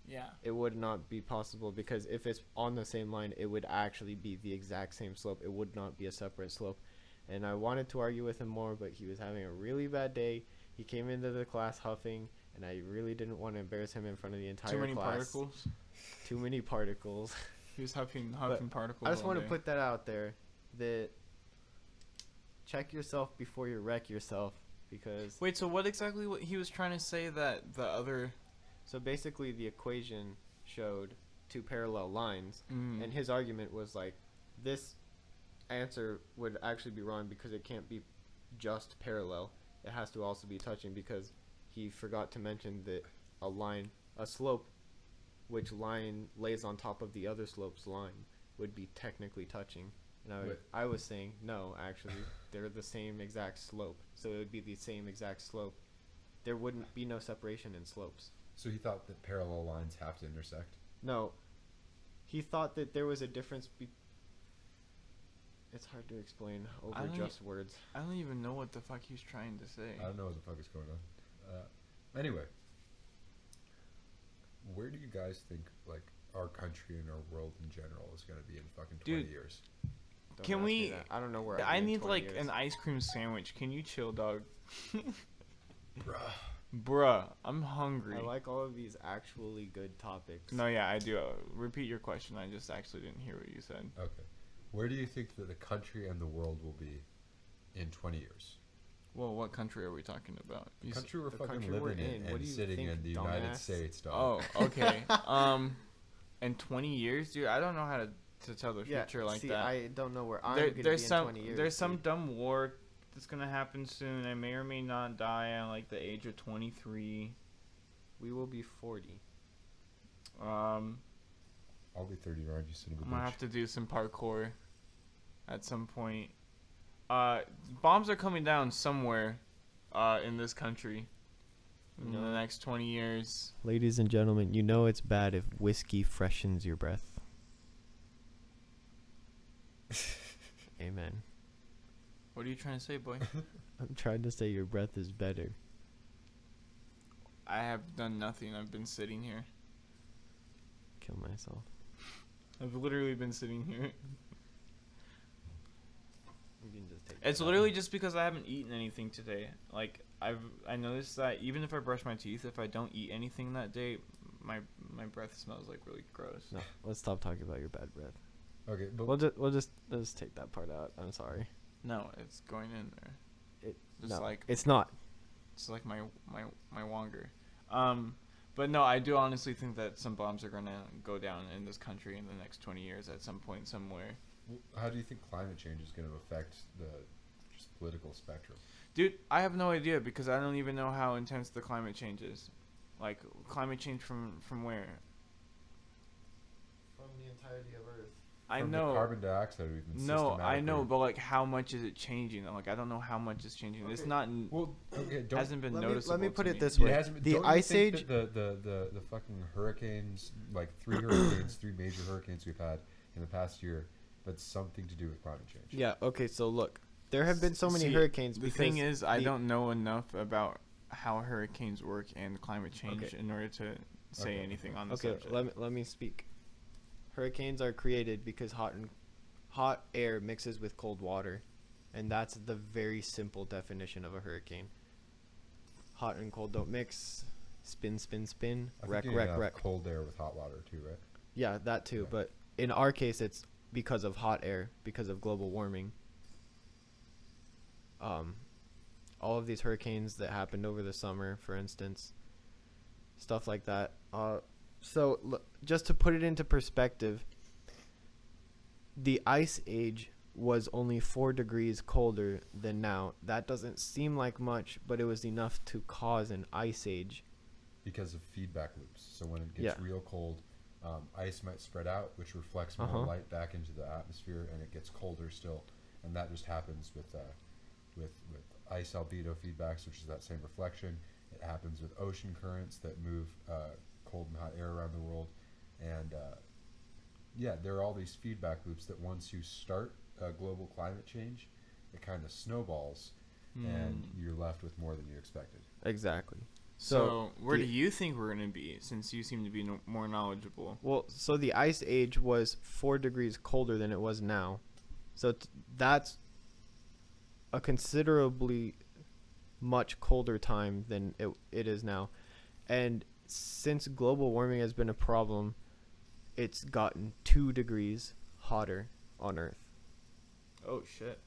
S2: Yeah.
S1: It would not be possible, because if it's on the same line, it would actually be the exact same slope. It would not be a separate slope. And I wanted to argue with him more, but he was having a really bad day. He came into the class huffing, and I really didn't want to embarrass him in front of the entire
S2: Too many
S1: class.
S2: particles.
S1: Too many particles.
S2: He was huffing
S1: But
S2: particles.
S1: I just
S2: all
S1: want to
S2: day.
S1: put that out there, that check yourself before you wreck yourself, because
S2: Wait, so what exactly what he was trying to say that the other
S1: so basically the equation showed two parallel lines, and his argument was like, this answer would actually be wrong because it can't be just parallel. It has to also be touching, because he forgot to mention that a slope which line lays on top of the other slope's line would be technically touching. And
S3: Wait.
S1: I was saying, no, actually, they're the same exact slope. So it would be the same exact slope. There wouldn't be no separation in slopes.
S3: So he thought that parallel lines have to intersect.
S1: No. He thought that there was a difference It's hard to explain
S2: I
S1: over
S2: don't
S1: just words.
S2: I don't even know what the fuck he's trying to say.
S3: I don't know what the fuck is going on. Anyway, where do you guys think like our country and our world in general is going to be in fucking 20
S2: Dude.
S3: years?
S1: Don't
S2: Can
S1: ask me
S2: we-
S1: that. I don't know where
S2: I
S1: I'd be in
S2: need
S1: 20
S2: like
S1: years.
S2: an ice cream sandwich. Can you chill, dog?
S3: Bruh.
S2: Bruh, I'm hungry.
S1: I like all of these actually good topics.
S2: No, yeah, I do. Repeat your question. I just actually didn't hear what you said.
S3: Okay. Where do you think that the country and the world will be in 20 years?
S2: Well, what country are we talking about?
S3: The
S2: You s-
S3: country we're
S1: the
S3: fucking
S1: country we're
S3: living in
S1: in. What
S3: and
S1: do you
S3: sitting
S1: think,
S3: in the United
S1: dumbass?
S3: States, dog.
S2: Oh, okay. In 20 years, dude, I don't know how to tell the
S1: Yeah,
S2: future like
S1: see,
S2: that.
S1: I don't know where I'm
S2: There-
S1: going to be
S2: there's
S1: in
S2: some
S1: 20 years.
S2: there's some
S1: dude.
S2: dumb war that's gonna happen soon. I may or may not die at like the age of 23.
S1: We will be 40.
S2: Um,
S3: I'll be 30 around you, son of a
S2: I'm gonna
S3: bitch.
S2: have to do some parkour at some point. Bombs are coming down somewhere in this country in the
S1: No.
S2: next 20 years.
S1: Ladies and gentlemen, you know it's bad if whiskey freshens your breath. Amen.
S2: What are you trying to say, boy?
S1: I'm trying to say your breath is better.
S2: I have done nothing. I've been sitting here.
S1: Kill myself.
S2: I've literally been sitting here.
S1: You can just take
S2: It's
S1: that out.
S2: literally just because I haven't eaten anything today. Like I noticed that even if I brush my teeth, if I don't eat anything that day, my breath smells like really gross.
S1: No, let's stop talking about your bad breath.
S3: Okay, but
S1: We'll just take that part out. I'm sorry.
S2: No, it's going in there.
S1: It
S2: It's
S1: no,
S2: like
S1: it's not.
S2: it's like my wonger. But no, I do honestly think that some bombs are gonna go down in this country in the next 20 years at some point somewhere.
S3: how do you think climate change is going to affect the just political spectrum?
S2: Dude, I have no idea because I don't even know how intense the climate change is. Like climate change from where?
S1: from the entirety of Earth.
S2: I
S3: From the
S2: know.
S3: carbon dioxide we've been
S2: No, I know,
S3: systematically-
S2: but like, how much is it changing? Like, I don't know how much it's changing. It's
S1: Okay.
S2: not.
S3: Well, okay, don't
S2: Hasn't been
S1: Let
S2: noticeable.
S1: me put
S2: to
S1: it
S2: me.
S1: this
S3: It
S1: way.
S3: hasn't,
S1: The
S3: don't you
S1: Ice
S3: think
S1: Age.
S3: that the fucking hurricanes, like 3 hurricanes, 3 major hurricanes we've had in the past year, that's something to do with climate change.
S1: Yeah. Okay. So look, there have been so many
S2: See,
S1: hurricanes.
S2: The
S1: because
S2: thing is, I
S1: the-
S2: don't know enough about how hurricanes work and climate change
S1: Okay.
S2: in order to say
S3: Okay.
S2: anything on the
S1: Okay.
S2: subject.
S1: Let me speak. Hurricanes are created because hot air mixes with cold water, and that's the very simple definition of a hurricane. Hot and cold don't mix. Spin, spin, spin.
S3: I
S1: Wreck,
S3: think you
S1: wreck,
S3: have
S1: wreck.
S3: cold air with hot water too, right?
S1: Yeah, that too.
S3: Yeah.
S1: But in our case, it's because of hot air, because of global warming. All of these hurricanes that happened over the summer, for instance, stuff like that. So just to put it into perspective, the Ice Age was only 4 degrees colder than now. That doesn't seem like much, but it was enough to cause an ice age.
S3: Because of feedback loops. So when it gets
S1: Yeah.
S3: real cold, ice might spread out, which reflects more
S1: Uh-huh.
S3: light back into the atmosphere, and it gets colder still. And that just happens with ice albedo feedbacks, which is that same reflection. It happens with ocean currents that move cold and hot air around the world, and yeah, there are all these feedback loops that once you start global climate change, it kind of snowballs, and you're left with more than you expected.
S1: Exactly.
S2: So, where
S1: the-
S2: do you think we're going to be, since you seem to be more knowledgeable?
S1: Well, so the Ice Age was 4 degrees colder than it was now. So that's a considerably much colder time than it is now. And since global warming has been a problem, it's gotten 2 degrees hotter on Earth.
S2: Oh, shit.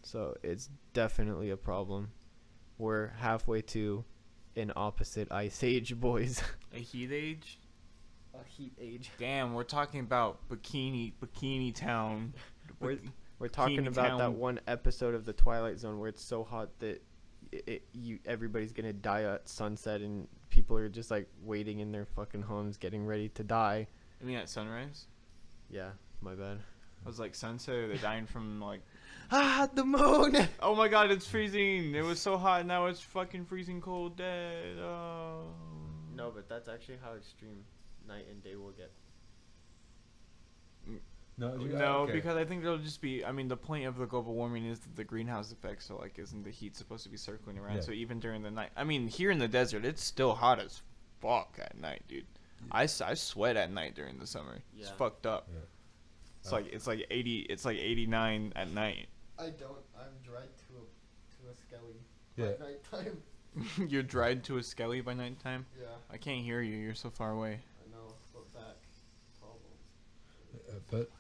S1: So it's definitely a problem. We're halfway to an opposite Ice Age, boys.
S2: A heat age?
S1: A heat age.
S2: Damn, we're talking about Bikini Town.
S1: We're talking
S2: Bikini
S1: about that
S2: Town.
S1: one episode of the Twilight Zone where it's so hot that everybody's gonna die at sunset, and people are just like waiting in their fucking homes, getting ready to die.
S2: I mean, at sunrise?
S1: Yeah, my bad.
S2: I was like, sunset, or they're dying from, like,
S1: The moon.
S2: oh my god, it's freezing. It was so hot, now it's fucking freezing cold dead. Oh.
S1: No, but that's actually how extreme night and day will get.
S3: No,
S2: No, because I think it'll just be. I mean, the point of the global warming is the greenhouse effect. So, like, isn't the heat supposed to be circling around?
S3: Yeah.
S2: So even during the night, I mean, here in the desert, it's still hot as fuck at night, dude. I sweat at night during the summer. It's
S1: Yeah.
S2: fucked up.
S3: Yeah.
S2: It's like 80. It's like 89 at night.
S1: I don't. I'm dried to a skelly
S3: Yeah.
S1: at nighttime.
S2: You're dried to a skelly by nighttime.
S1: Yeah,
S2: I can't hear you. You're so far away.
S1: I know. But back problems.
S3: But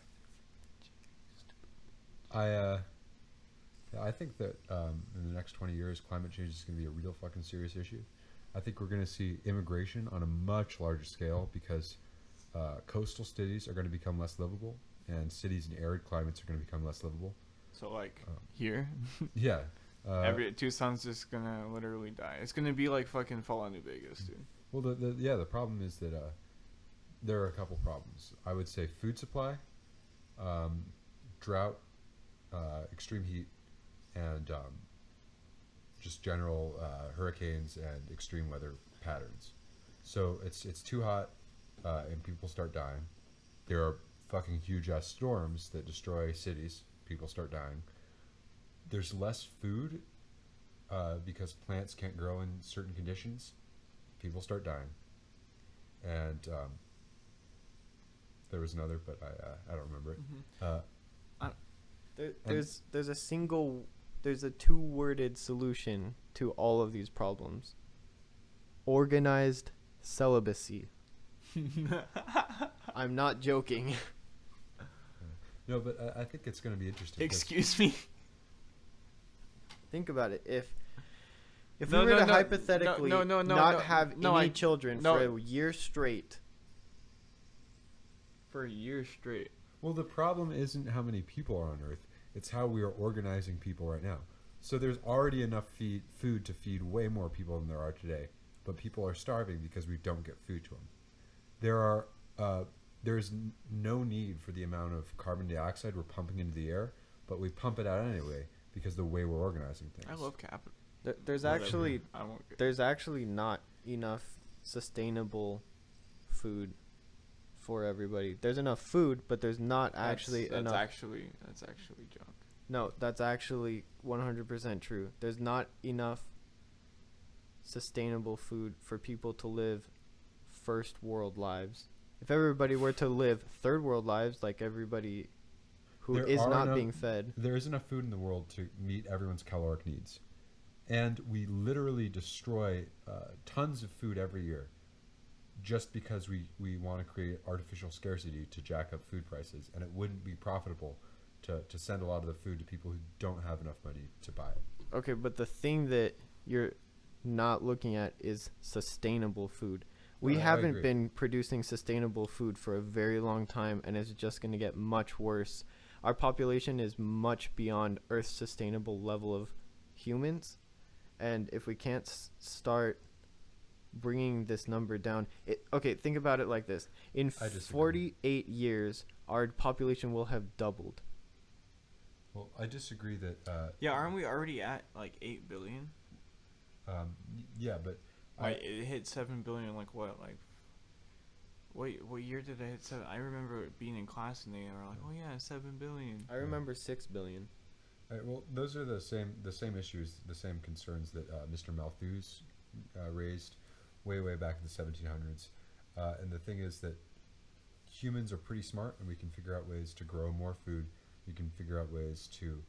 S3: I think that in the next 20 years, climate change is going to be a real fucking serious issue. I think we're going to see immigration on a much larger scale because coastal cities are going to become less livable, and cities in arid climates are going to become less livable.
S2: So like
S3: Um,
S2: here,
S3: Yeah.
S2: Tucson's just gonna literally die. It's gonna be like fucking Fallout New Vegas, dude.
S3: Well, the problem is that there are a couple problems. I would say food supply, drought, extreme heat, and just general hurricanes and extreme weather patterns. So it's too hot, and people start dying. There are fucking huge ass storms that destroy cities. People start dying. There's less food because plants can't grow in certain conditions. People start dying. And there was another, but I don't remember it.
S1: There's a 2-worded solution to all of these problems. Organized celibacy. I'm not joking.
S3: No, but I think it's going to be interesting. 'cause
S2: Excuse me.
S1: Think about it. If
S2: No,
S1: we were
S2: no,
S1: to
S2: no,
S1: hypothetically
S2: no,
S1: not have
S2: no,
S1: any children
S2: no.
S1: for a year straight,
S2: For a year straight.
S3: Well, the problem isn't how many people are on Earth; it's how we are organizing people right now. So there's already enough food to feed way more people than there are today, but people are starving because we don't get food to them. there are there's no need for the amount of carbon dioxide we're pumping into the air, but we pump it out anyway because the way we're organizing things.
S2: I love capital.
S1: There's
S2: Whatever.
S1: actually
S2: I won't get.
S1: there's actually not enough sustainable food for everybody. There's enough food, but there's not actually
S2: that's
S1: enough.
S2: That's actually junk.
S1: No, that's actually 100% true. There's not enough sustainable food for people to live first world lives. If everybody were to live third world lives, like everybody who
S3: There
S1: is
S3: are
S1: not
S3: enough-
S1: being fed,
S3: There is enough food in the world to meet everyone's caloric needs. And we literally destroy tons of food every year just because we want to create artificial scarcity to jack up food prices. And it wouldn't be profitable to send a lot of the food to people who don't have enough money to buy it.
S1: okay, but the thing that you're not looking at is sustainable food. We
S3: I
S1: haven't
S3: agree.
S1: been producing sustainable food for a very long time, and it's just going to get much worse. Our population is much beyond Earth's sustainable level of humans, and if we can't start bringing this number down, okay, think about it like this: in
S3: I disagree.
S1: 48 years, our population will have doubled.
S3: Well, I disagree that.
S2: Yeah, aren't we already at like 8 billion?
S3: Yeah, but
S2: Like it hit 7 billion. Like what? Like what year did it hit 7? I remember being in class and they were like, "Oh yeah, 7 billion."
S1: I remember 6 billion.
S3: well, those are the same issues, the same concerns that Mr. Malthus raised way back in the 1700s. And the thing is that humans are pretty smart, and we can figure out ways to grow more food. We can figure out ways to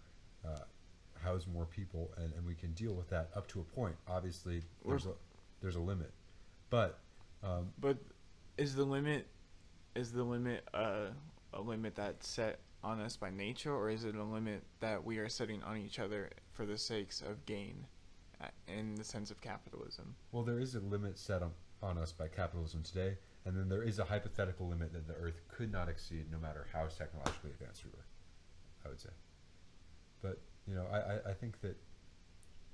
S3: house more people, and we can deal with that up to a point. Obviously, there's a limit, but
S2: But is the limit a limit that's set on us by nature, or is it a limit that we are setting on each other for the sakes of gain, in the sense of capitalism?
S3: well, there is a limit set on us by capitalism today, and then there is a hypothetical limit that the Earth could not exceed, no matter how technologically advanced we were, I would say. But I think that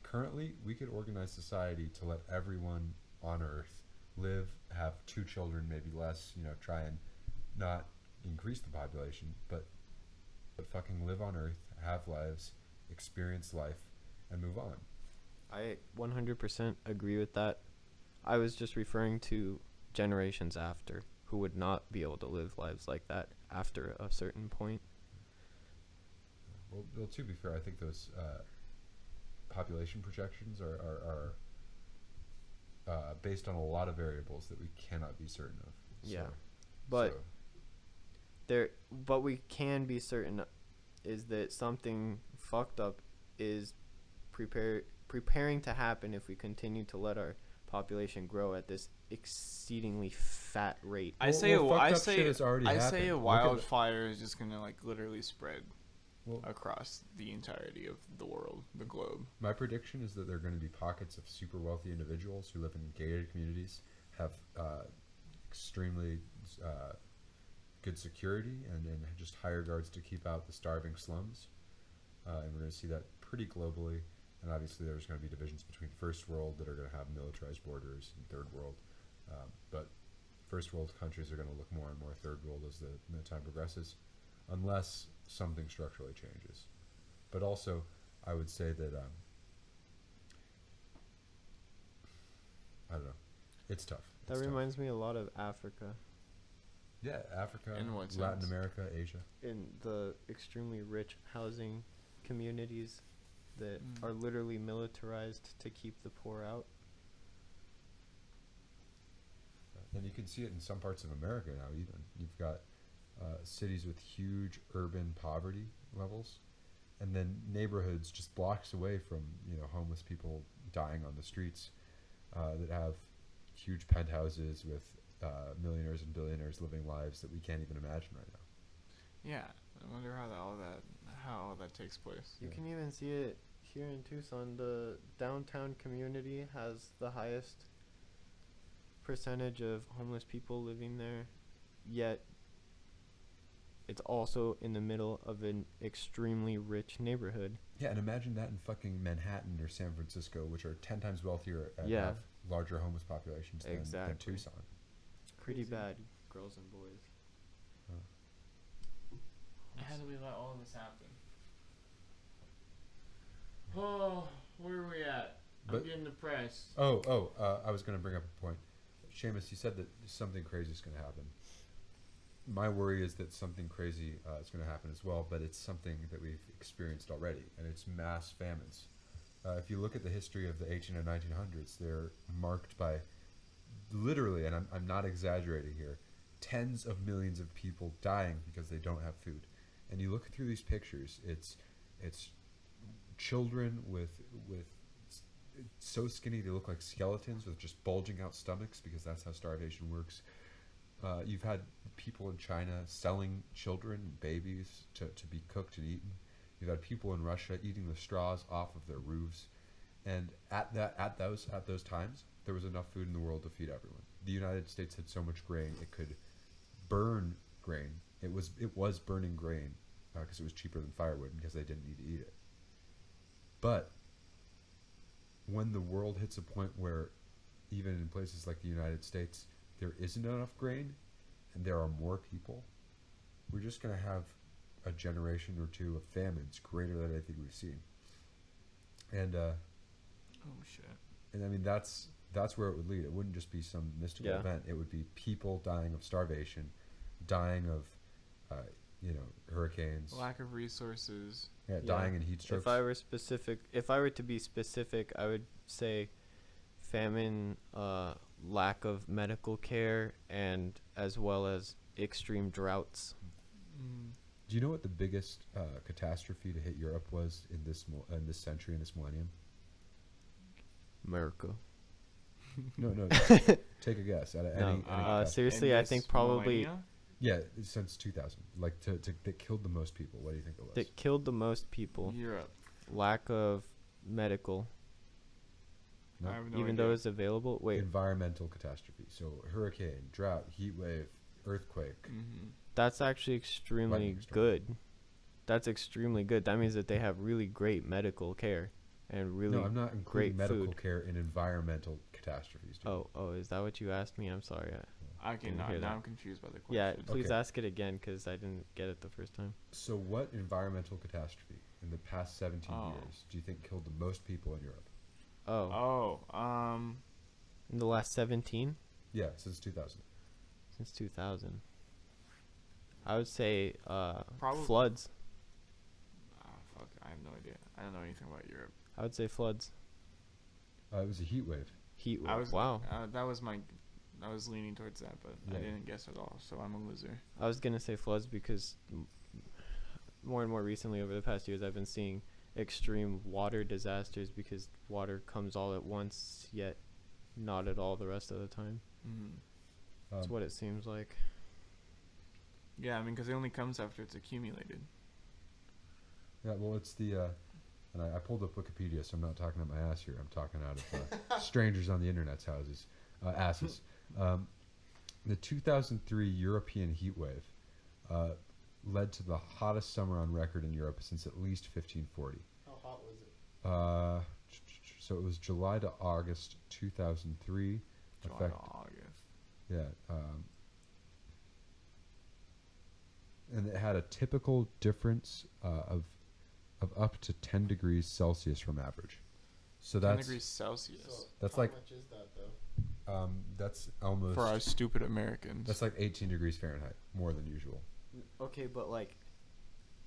S3: currently we could organize society to let everyone on Earth live, have 2 children, maybe less. Try and not increase the population, but fucking live on Earth, have lives, experience life, and move on.
S1: I 100% agree with that. I was just referring to generations after who would not be able to live lives like that after a certain point.
S3: Well, to be fair, I think those population projections are based on a lot of variables that we cannot be certain of.
S1: Yeah. But
S3: so,
S1: but we can be certain is that something fucked up is preparing to happen if we continue to let our population grow at this exceedingly fat rate.
S2: I say a
S3: fucked up shit has already
S2: a
S3: happened. Look at
S2: wildfire is just gonna like literally spread
S3: well,
S2: across the entirety of the world, the globe.
S3: my prediction is that there are going to be pockets of super wealthy individuals who live in gated communities, have extremely good security, and just hire guards to keep out the starving slums. And we're going to see that pretty globally. And obviously there's going to be divisions between first world that are going to have militarized borders and third world. But first world countries are going to look more and more third world as the time progresses, unless something structurally changes. But also, I would say that I don't know, it's tough.
S1: That
S3: It's tough.
S1: reminds me a lot of Africa,
S3: Yeah, Africa,
S2: In what
S3: Latin
S2: sense?
S3: America, Asia.
S1: in the extremely rich housing communities that are literally militarized to keep the poor out.
S3: And you can see it in some parts of America now. Even you've got cities with huge urban poverty levels, and then neighborhoods just blocks away from homeless people dying on the streets that have huge penthouses with millionaires and billionaires living lives that we can't even imagine right now.
S2: Yeah, I wonder how all that takes place.
S1: You
S3: Yeah.
S1: can even see it here in Tucson. The downtown community has the highest percentage of homeless people living there, yet it's also in the middle of an extremely rich neighborhood.
S3: Yeah, and imagine that in fucking Manhattan or San Francisco, which are 10 times wealthier and
S1: Yeah.
S3: have larger homeless populations than
S1: Exactly.
S3: Tucson.
S1: It's pretty
S2: crazy.
S1: bad, girls and boys.
S2: How do we let all of this happen? Oh, where are we at? I'm
S3: But-
S2: getting depressed.
S3: I was going to bring up a point. Seamus, you said that something crazy is going to happen. My worry is that something crazy is going to happen as well, but it's something that we've experienced already, and it's mass famines. If you look at the history of the 18 and 1900s, they're marked by literally, and I'm not exaggerating here, tens of millions of people dying because they don't have food. And you look through these pictures, it's children with so skinny they look like skeletons with just bulging out stomachs because that's how starvation works. You've had people in China selling children, babies, to be cooked and eaten. You've had people in Russia eating the straws off of their roofs, and at those times there was enough food in the world to feed everyone. The United States had so much grain it could burn grain. It was burning grain because it was cheaper than firewood because they didn't need to eat it. But when the world hits a point where even in places like the United States there isn't enough grain and there are more people, we're just going to have a generation or two of famines greater than anything we've seen. And
S2: Oh shit.
S3: and I mean that's where it would lead. It wouldn't just be some mystical
S1: Yeah.
S3: event. It would be people dying of starvation, dying of hurricanes,
S2: Lack of resources.
S3: dying in heat strokes.
S1: If I were to be specific, I would say famine, lack of medical care, and as well as extreme droughts.
S3: Do you know what the biggest catastrophe to hit Europe was in this century, in this millennium?
S1: America.
S3: No. Take a guess. At any catastrophe.
S1: Seriously, I think probably
S3: Yeah, since 2000. Like that killed the most people. What do you think it was?
S1: that killed the most people.
S2: Europe.
S1: Lack of medical,
S3: No?
S2: I have no
S1: even
S2: idea.
S1: though it's available. Wait,
S3: Environmental catastrophe. So hurricane, drought, heat wave, earthquake.
S2: Mm-hmm.
S1: that's actually extremely
S3: Lightning storm.
S1: good. That's extremely good. That means that they have really great medical care and really.
S3: No, I'm not including
S1: great
S3: medical
S1: food.
S3: care in environmental catastrophes. Dude.
S1: Oh, is that what you asked me? I'm sorry.
S2: Okay,
S1: Didn't hear
S2: now
S1: that.
S2: I'm confused by the question.
S1: Yeah, please
S3: Okay.
S1: ask it again because I didn't get it the first time.
S3: So what environmental catastrophe in the past 17
S2: Oh.
S3: years do you think killed the most people in Europe?
S1: Oh, in the last 17
S3: Yeah, since 2000.
S1: since 2000, I would say
S2: Probably-
S1: floods.
S2: Fuck, I have no idea. I don't know anything about Europe.
S1: I would say floods.
S3: It was a heat wave.
S1: Heat
S2: I
S1: wave.
S2: was
S1: Wow.
S2: I was leaning towards that, but I
S3: Yeah.
S2: didn't guess at all, so I'm a loser.
S1: I was gonna say floods because more and more recently over the past years I've been seeing extreme water disasters because water comes all at once yet not at all the rest of the time.
S2: Mm-hmm.
S1: That's what it seems like.
S2: Yeah, I mean, because it only comes after it's accumulated.
S3: Yeah, well, it's the, and I pulled up Wikipedia, so I'm not talking out my ass here. I'm talking out of strangers on the internet's asses. The 2003 European heat wave led to the hottest summer on record in Europe since at least 1540.
S1: How hot was it?
S3: So it was July to August 2003.
S2: July to August.
S3: Yeah. And it had a typical difference of up to 10 degrees Celsius from average. So
S2: 10
S3: that's
S2: degrees Celsius.
S3: That's
S1: how
S3: like-
S1: much is that though?
S3: that's almost
S2: For us stupid Americans.
S3: that's like 18 degrees Fahrenheit, more than usual.
S1: Okay, but like,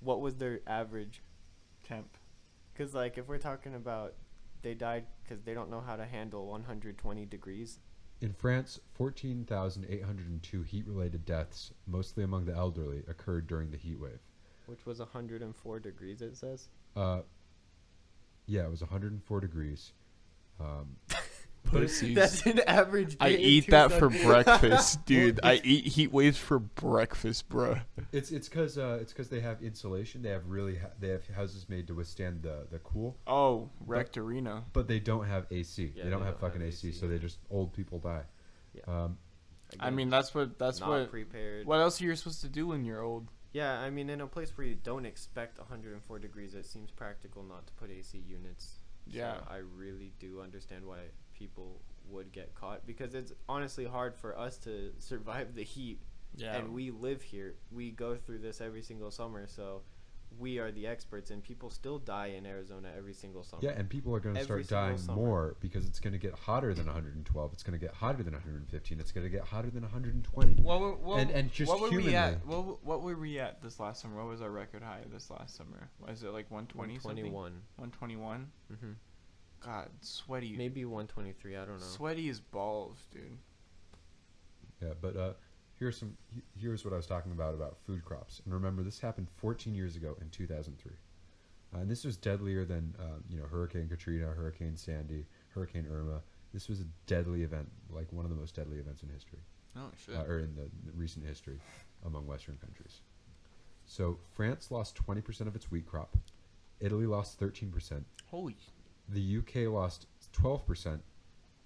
S1: what was their average?
S2: temp.
S1: Because like, if we're talking about they died because they don't know how to handle 120 degrees.
S3: In France, 14,802 heat-related deaths, mostly among the elderly, occurred during the heat wave.
S1: Which was 104 degrees, it says.
S3: Yeah, it was 104 degrees.
S2: Pussies.
S1: That's an average.
S2: I
S1: day in
S2: eat that for
S1: Tucson.
S2: breakfast, dude. I eat heat waves for breakfast, bruh.
S3: It's because they have insulation. They have they have houses made to withstand the cool,
S2: Oh, Rectorino.
S3: but they don't have AC.
S1: Yeah,
S3: they don't
S1: they
S3: have
S1: don't
S3: fucking
S1: have
S3: AC,
S1: AC,
S3: so they just old people die.
S1: Yeah.
S2: I mean, that's
S1: not
S2: what.
S1: prepared.
S2: What else are you supposed to do when you're old?
S1: Yeah, I mean, in a place where you don't expect 104 degrees, it seems practical not to put AC units.
S2: Yeah.
S1: So I really do understand why people would get caught, because it's honestly hard for us to survive the heat.
S2: Yeah.
S1: And we live here. We go through this every single summer, so we are the experts, and people still die in Arizona every single summer.
S3: Yeah, and people are going to
S1: Every
S3: start dying
S1: single summer.
S3: more because it's going to get hotter than 112. It's going to get hotter than 115. It's going to get hotter than 120. And just
S2: what were
S3: humanly.
S2: we at? What were we at this last summer? What was our record high this last summer? Was it like 120 something?
S1: 121.
S2: 121.
S1: Mm-hmm.
S2: God, sweaty.
S1: Maybe 123. I don't know.
S2: Sweaty as balls, dude.
S3: Yeah, but here's what I was talking about food crops. And remember, this happened 14 years ago in 2003. And this was deadlier than Hurricane Katrina, Hurricane Sandy, Hurricane Irma. This was a deadly event, like one of the most deadly events in history,
S2: Oh shit.
S3: or in the recent history among Western countries. So France lost 20% of its wheat crop. Italy lost 13%.
S2: Holy.
S3: The UK lost 12%,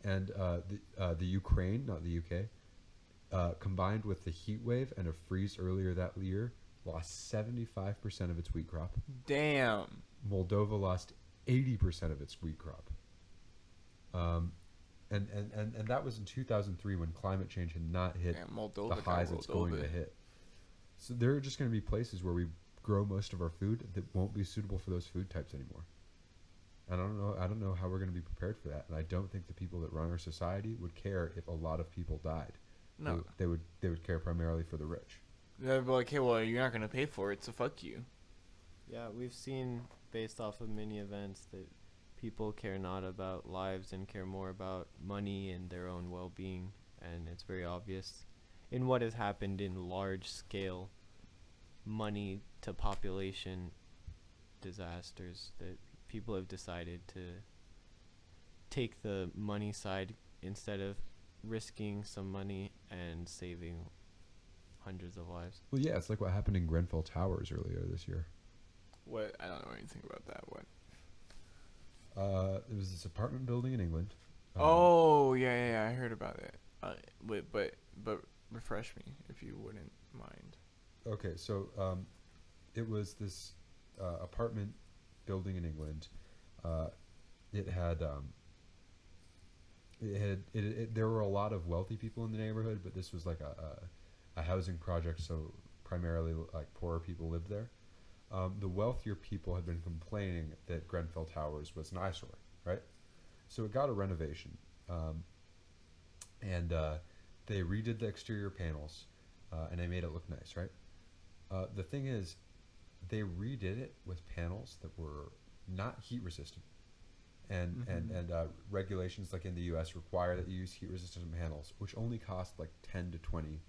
S3: and the Ukraine, not the UK, combined with the heat wave and a freeze earlier that year, lost 75% of its wheat crop.
S2: Damn.
S3: Moldova lost 80% of its wheat crop. And that was in 2003 when climate change had not hit
S2: Damn, Moldova.
S3: the highs it's going to hit. So there are just going to be places where we grow most of our food that won't be suitable for those food types anymore. And I don't know how we're going to be prepared for that. And I don't think the people that run our society would care if a lot of people died.
S2: No.
S3: They would care primarily for the rich.
S2: They'd be like, hey, well, you're not gonna pay for it, so fuck you.
S1: Yeah, we've seen, based off of many events, that people care not about lives and care more about money and their own well-being. And it's very obvious in what has happened in large-scale money to population disasters that people have decided to take the money side instead of risking some money and saving hundreds of lives.
S3: Well, yeah, it's like what happened in Grenfell Towers earlier this year.
S2: What? I don't know anything about that. What?
S3: It was this apartment building in England.
S2: Oh, yeah, I heard about it. But refresh me if you wouldn't mind.
S3: Okay, so it was this apartment building in England. There were a lot of wealthy people in the neighborhood, but this was like a housing project, so primarily like poorer people lived there. The wealthier people had been complaining that Grenfell Towers was an eyesore, right? So it got a renovation, and they redid the exterior panels, and they made it look nice, right? The thing is, they redid it with panels that were not heat resistant, and regulations like in the U.S. require that you use heat resistant panels, which only cost like 10 to 20.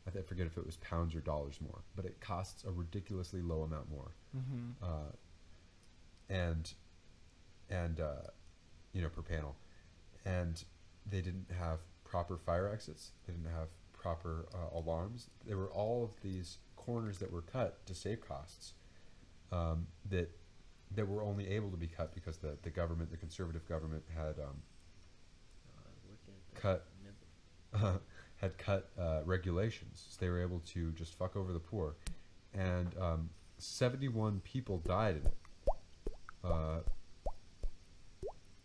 S3: I forget if it was pounds or dollars more, but it costs a ridiculously low amount more. Per panel, and they didn't have proper fire exits. They didn't have proper alarms. There were all of these corners that were cut to save costs, that were only able to be cut because the government, the conservative government, had cut regulations. So they were able to just fuck over the poor, and 71 people died in it,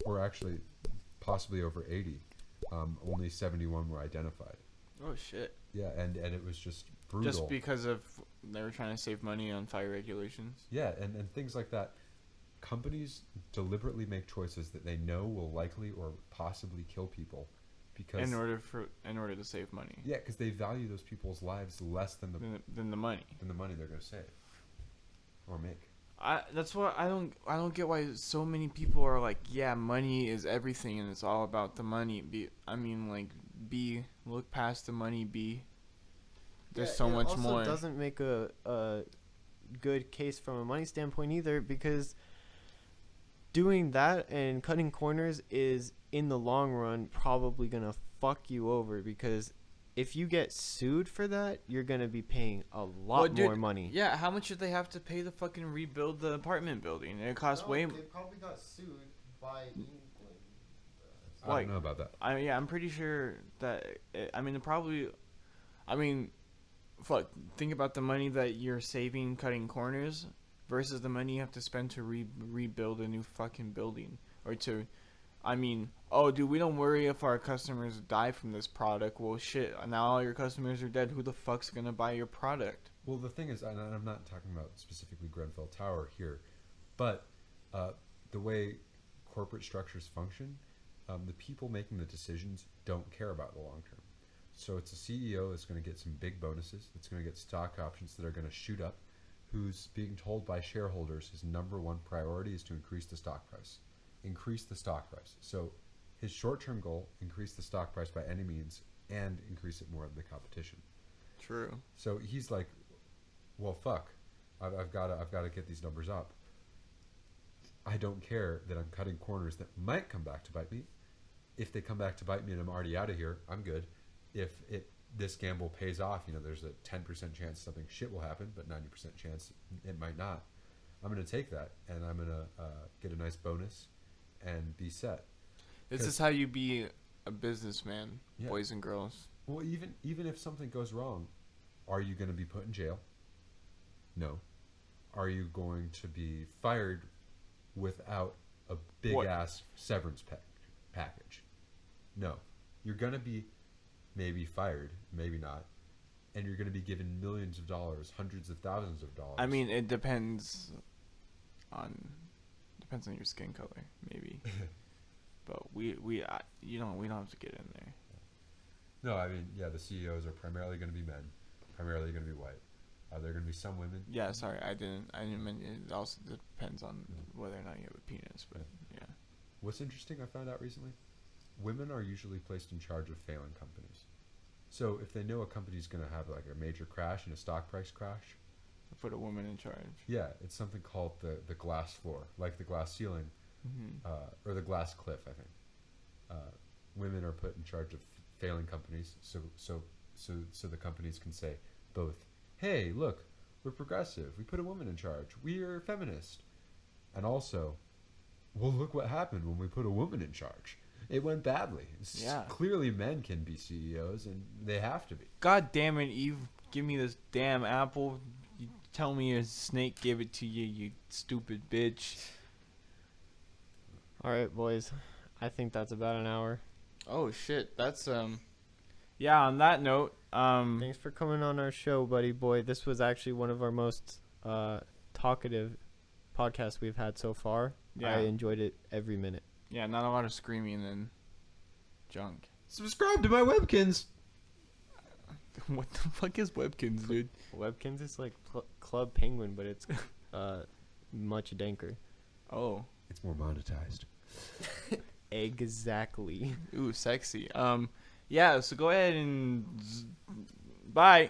S3: or actually possibly over 80. Only 71 were identified.
S2: Oh shit.
S3: Yeah, and it was just brutal.
S2: Just because of they were trying to save money on fire regulations.
S3: Yeah, and things like that. Companies deliberately make choices that they know will likely or possibly kill people, because
S2: In order to save money.
S3: yeah, because they value those people's lives less than the
S2: money.
S3: they're going to save or make.
S2: That's what I don't get why so many people are like, yeah, money is everything and it's all about the money. Look past the money. There's so much more.
S1: It also doesn't make a good case from a money standpoint either, because doing that and cutting corners is in the long run probably gonna fuck you over, because if you get sued for that, you're gonna be paying a lot more money.
S2: Yeah, how much did they have to pay to fucking rebuild the apartment building? It cost way.
S1: They probably got sued by England.
S3: I don't know about that.
S2: I'm pretty sure that. Fuck. Think about the money that you're saving cutting corners versus the money you have to spend to rebuild a new fucking building, or to I mean, oh, dude, we don't worry if our customers die from this product. Well, shit, now all your customers are dead. Who the fuck's gonna buy your product?
S3: Well, the thing is, and I'm not talking about specifically Grenfell Tower here, but the way corporate structures function, the people making the decisions don't care about the long term. So it's a CEO that's going to get some big bonuses, that's going to get stock options that are going to shoot up, who's being told by shareholders his number one priority is to increase the stock price. Increase the stock price. So his short-term goal, increase the stock price by any means and increase it more than the competition.
S2: True.
S3: So he's like, well, fuck, I've got to get these numbers up. I don't care that I'm cutting corners that might come back to bite me. If they come back to bite me and I'm already out of here, I'm good. If this gamble pays off, there's a 10% chance something shit will happen, but 90% chance it might not. I'm going to take that, and I'm going to get a nice bonus and be set.
S2: This is how you be a businessman,
S3: Yeah.
S2: boys and girls.
S3: Well, even if something goes wrong, are you going to be put in jail? No. Are you going to be fired without a big-ass severance package? No. You're going to be maybe fired, maybe not, and you're going to be given millions of dollars, hundreds of thousands of dollars.
S2: I mean, it depends on your skin color, maybe. But we don't have to get in there.
S3: No, I mean, yeah, the CEOs are primarily going to be men, primarily going to be white. There are going to be some women.
S2: Yeah, sorry, I didn't mean it. Also depends on whether or not you have a penis, but yeah.
S3: What's interesting I found out recently, women are usually placed in charge of failing companies. So if they know a company's going to have like a major crash and a stock price crash,
S2: Put a woman in charge.
S3: yeah, it's something called the glass floor, like the glass ceiling, or the glass cliff, I think. Women are put in charge of failing companies, so the companies can say both, hey, look, we're progressive, we put a woman in charge, we are feminist, and also, well, look what happened when we put a woman in charge. It went badly.
S2: Yeah.
S3: Clearly men can be CEOs, and they have to be.
S2: God damn it, Eve! Give me this damn apple. You tell me a snake gave it to you, you stupid bitch.
S1: All right, boys. I think that's about an hour.
S2: Oh shit, that's Yeah, on that note,
S1: Thanks for coming on our show, buddy boy. This was actually one of our most talkative podcasts we've had so far.
S2: Yeah.
S1: I enjoyed it every minute.
S2: yeah, not a lot of screaming and junk.
S3: Subscribe to my Webkins.
S2: What the fuck is Webkins, dude?
S1: Webkins is like Club Penguin, but it's much danker.
S2: Oh,
S3: It's more monetized.
S1: Exactly.
S2: ooh, sexy. Yeah, so go ahead and bye.